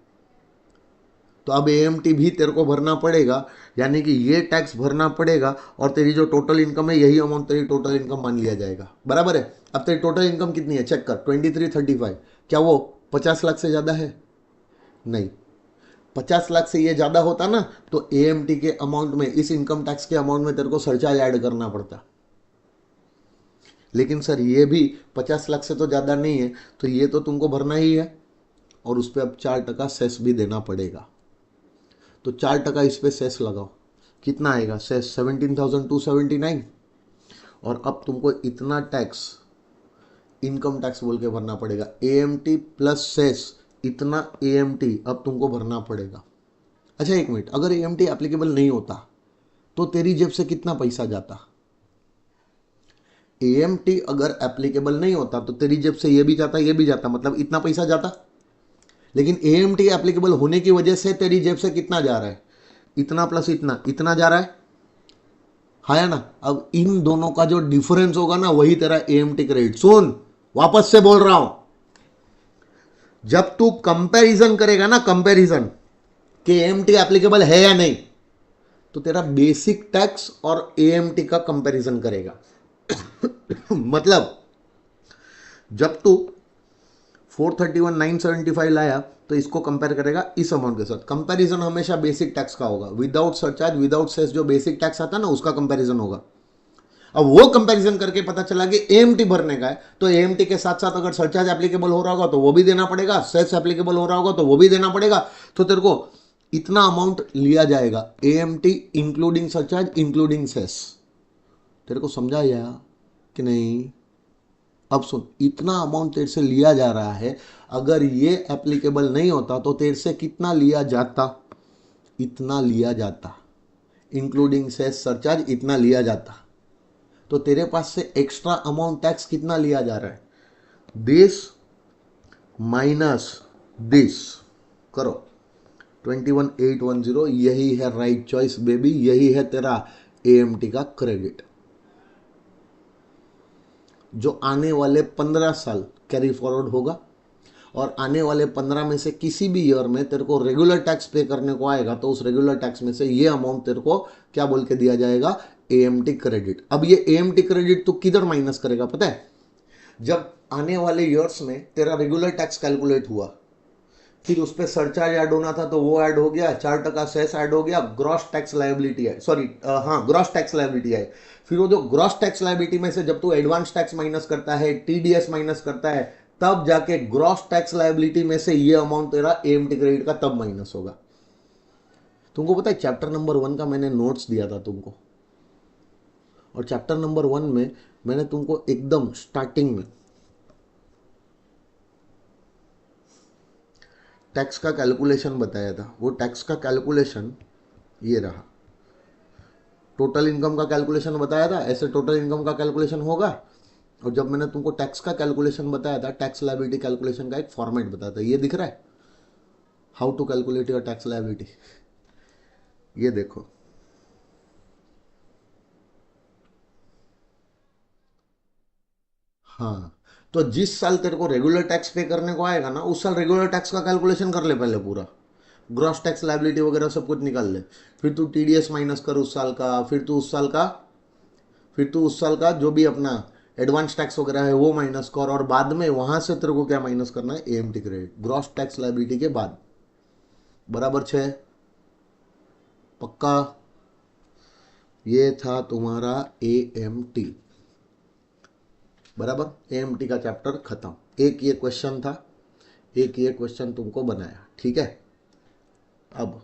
तो अब AMT भी तेरे को भरना पड़ेगा, यानी कि ये टैक्स भरना पड़ेगा, और तेरी जो टोटल इनकम है यही अमाउंट तेरी टोटल इनकम मान लिया जाएगा, बराबर है। अब तेरी टोटल इनकम कितनी है चेक कर, 2335, क्या वो 50 लाख से ज़्यादा है? नहीं, 50 लाख से ये ज़्यादा होता ना तो AMT के अमाउंट में, इस इनकम टैक्स के अमाउंट में तेरे को सरचार्ज ऐड करना पड़ता। लेकिन सर ये भी 50 लाख से तो ज़्यादा नहीं है, तो ये तो तुमको भरना ही है, और उस पर अब 4% सेस भी देना पड़ेगा। तो 4% इस पर सेस लगाओ, कितना आएगा सेस, 17,279। और अब तुमको इतना टैक्स इनकम टैक्स बोल के भरना पड़ेगा, AMT प्लस सेस, इतना AMT अब तुमको भरना पड़ेगा। अच्छा एक मिनट, अगर AMT एप्लीकेबल नहीं होता तो तेरी जेब से कितना पैसा जाता? AMT अगर एप्लीकेबल नहीं होता तो तेरी जेब से ये भी जाता, ये भी जाता, मतलब इतना पैसा जाता। लेकिन AMT एप्लीकेबल होने की वजह से तेरी जेब से कितना जा रहा है, इतना प्लस इतना, इतना जा रहा है, है ना। अब इन दोनों का जो डिफरेंस होगा ना, वही तेरा AMT क्रेडिट। सुन, वापस से बोल रहा हूं, जब तू कंपैरिजन करेगा ना, कंपैरिजन कि AMT एप्लीकेबल है या नहीं, तो तेरा बेसिक टैक्स और AMT का कंपैरिजन करेगा। मतलब जब तू 431,975 लाया तो इसको कंपेयर करेगा इस अमाउंट के साथ। कंपैरिजन हमेशा बेसिक टैक्स का होगा, विदाउट सरचार्ज विदाउट सेस, जो बेसिक टैक्स आता है ना उसका कंपैरिजन होगा। अब वो कंपैरिजन करके पता चला कि AMT भरने का है, तो AMT के साथ साथ अगर सरचार्ज एप्लीकेबल हो रहा होगा तो वो भी देना पड़ेगा, सेस एप्लीकेबल हो रहा होगा तो वो भी देना पड़ेगा, तो तेरे को इतना अमाउंट लिया जाएगा, AMT including surcharge including cess. तेरे को समझा या कि नहीं? अब सुन, इतना अमाउंट तेरे से लिया जा रहा है, अगर ये एप्लीकेबल नहीं होता तो तेरे से कितना लिया जाता, इतना लिया जाता, इंक्लूडिंग सेस सरचार्ज इतना लिया जाता। तो तेरे पास से एक्स्ट्रा अमाउंट टैक्स कितना लिया जा रहा है, दिस माइनस दिस करो 21,810, यही है राइट चॉइस बेबी, यही है तेरा एएमटी का क्रेडिट, जो आने वाले 15 साल कैरी फॉरवर्ड होगा। और आने वाले 15 में से किसी भी ईयर में तेरे को रेगुलर टैक्स पे करने को आएगा, तो उस रेगुलर टैक्स में से ये अमाउंट तेरे को क्या बोल के दिया जाएगा, एएमटी क्रेडिट। अब ये एएमटी क्रेडिट तू किधर माइनस करेगा पता है, जब आने वाले ईयर्स में तेरा रेगुलर टैक्स कैलकुलेट हुआ, फिर उस पर सरचार्ज ऐड होना था तो वो ऐड हो गया, 4% सेस ऐड हो गया, ग्रॉस टैक्स लायबिलिटी है, सॉरी हाँ ग्रॉस टैक्स लायबिलिटी है। फिर वो जो ग्रॉस टैक्स लायबिलिटी में से जब तू एडवांस टैक्स माइनस करता है, टीडीएस माइनस करता है, तब जाके ग्रॉस टैक्स लायबिलिटी में से ये अमाउंट तेरा एएमटी क्रेडिट का तब माइनस होगा। तुमको पता है चैप्टर नंबर 1 का मैंने नोट्स दिया था तुमको, और चैप्टर नंबर 1 में मैंने तुमको एकदम स्टार्टिंग में टैक्स का कैलकुलेशन बताया था। वो टैक्स का कैलकुलेशन ये रहा, टोटल इनकम का कैलकुलेशन बताया था, ऐसे टोटल इनकम का कैलकुलेशन होगा। और जब मैंने तुमको टैक्स का कैलकुलेशन बताया था, टैक्स लायबिलिटी कैलकुलेशन का एक फॉर्मेट बताया था, ये दिख रहा है, how to calculate your tax liability, ये देखो। हाँ, तो जिस साल तेरे को रेगुलर टैक्स पे करने को आएगा ना, उस साल रेगुलर टैक्स का कैलकुलेशन कर ले पहले पूरा, ग्रॉस टैक्स लायबिलिटी वगैरह सब कुछ निकाल ले, फिर तू टीडीएस माइनस कर उस साल का, फिर तू उस साल का जो भी अपना एडवांस टैक्स वगैरह है वो माइनस कर, और बाद में वहां से तेरे को क्या माइनस करना है, AMT credit, gross tax liability के बाद। बराबर 6, पक्का। ये था तुम्हारा एएमटी, बराबर। एएमटी का चैप्टर खत्म, एक ये क्वेश्चन था, एक ये क्वेश्चन तुमको बनाया, ठीक है। अब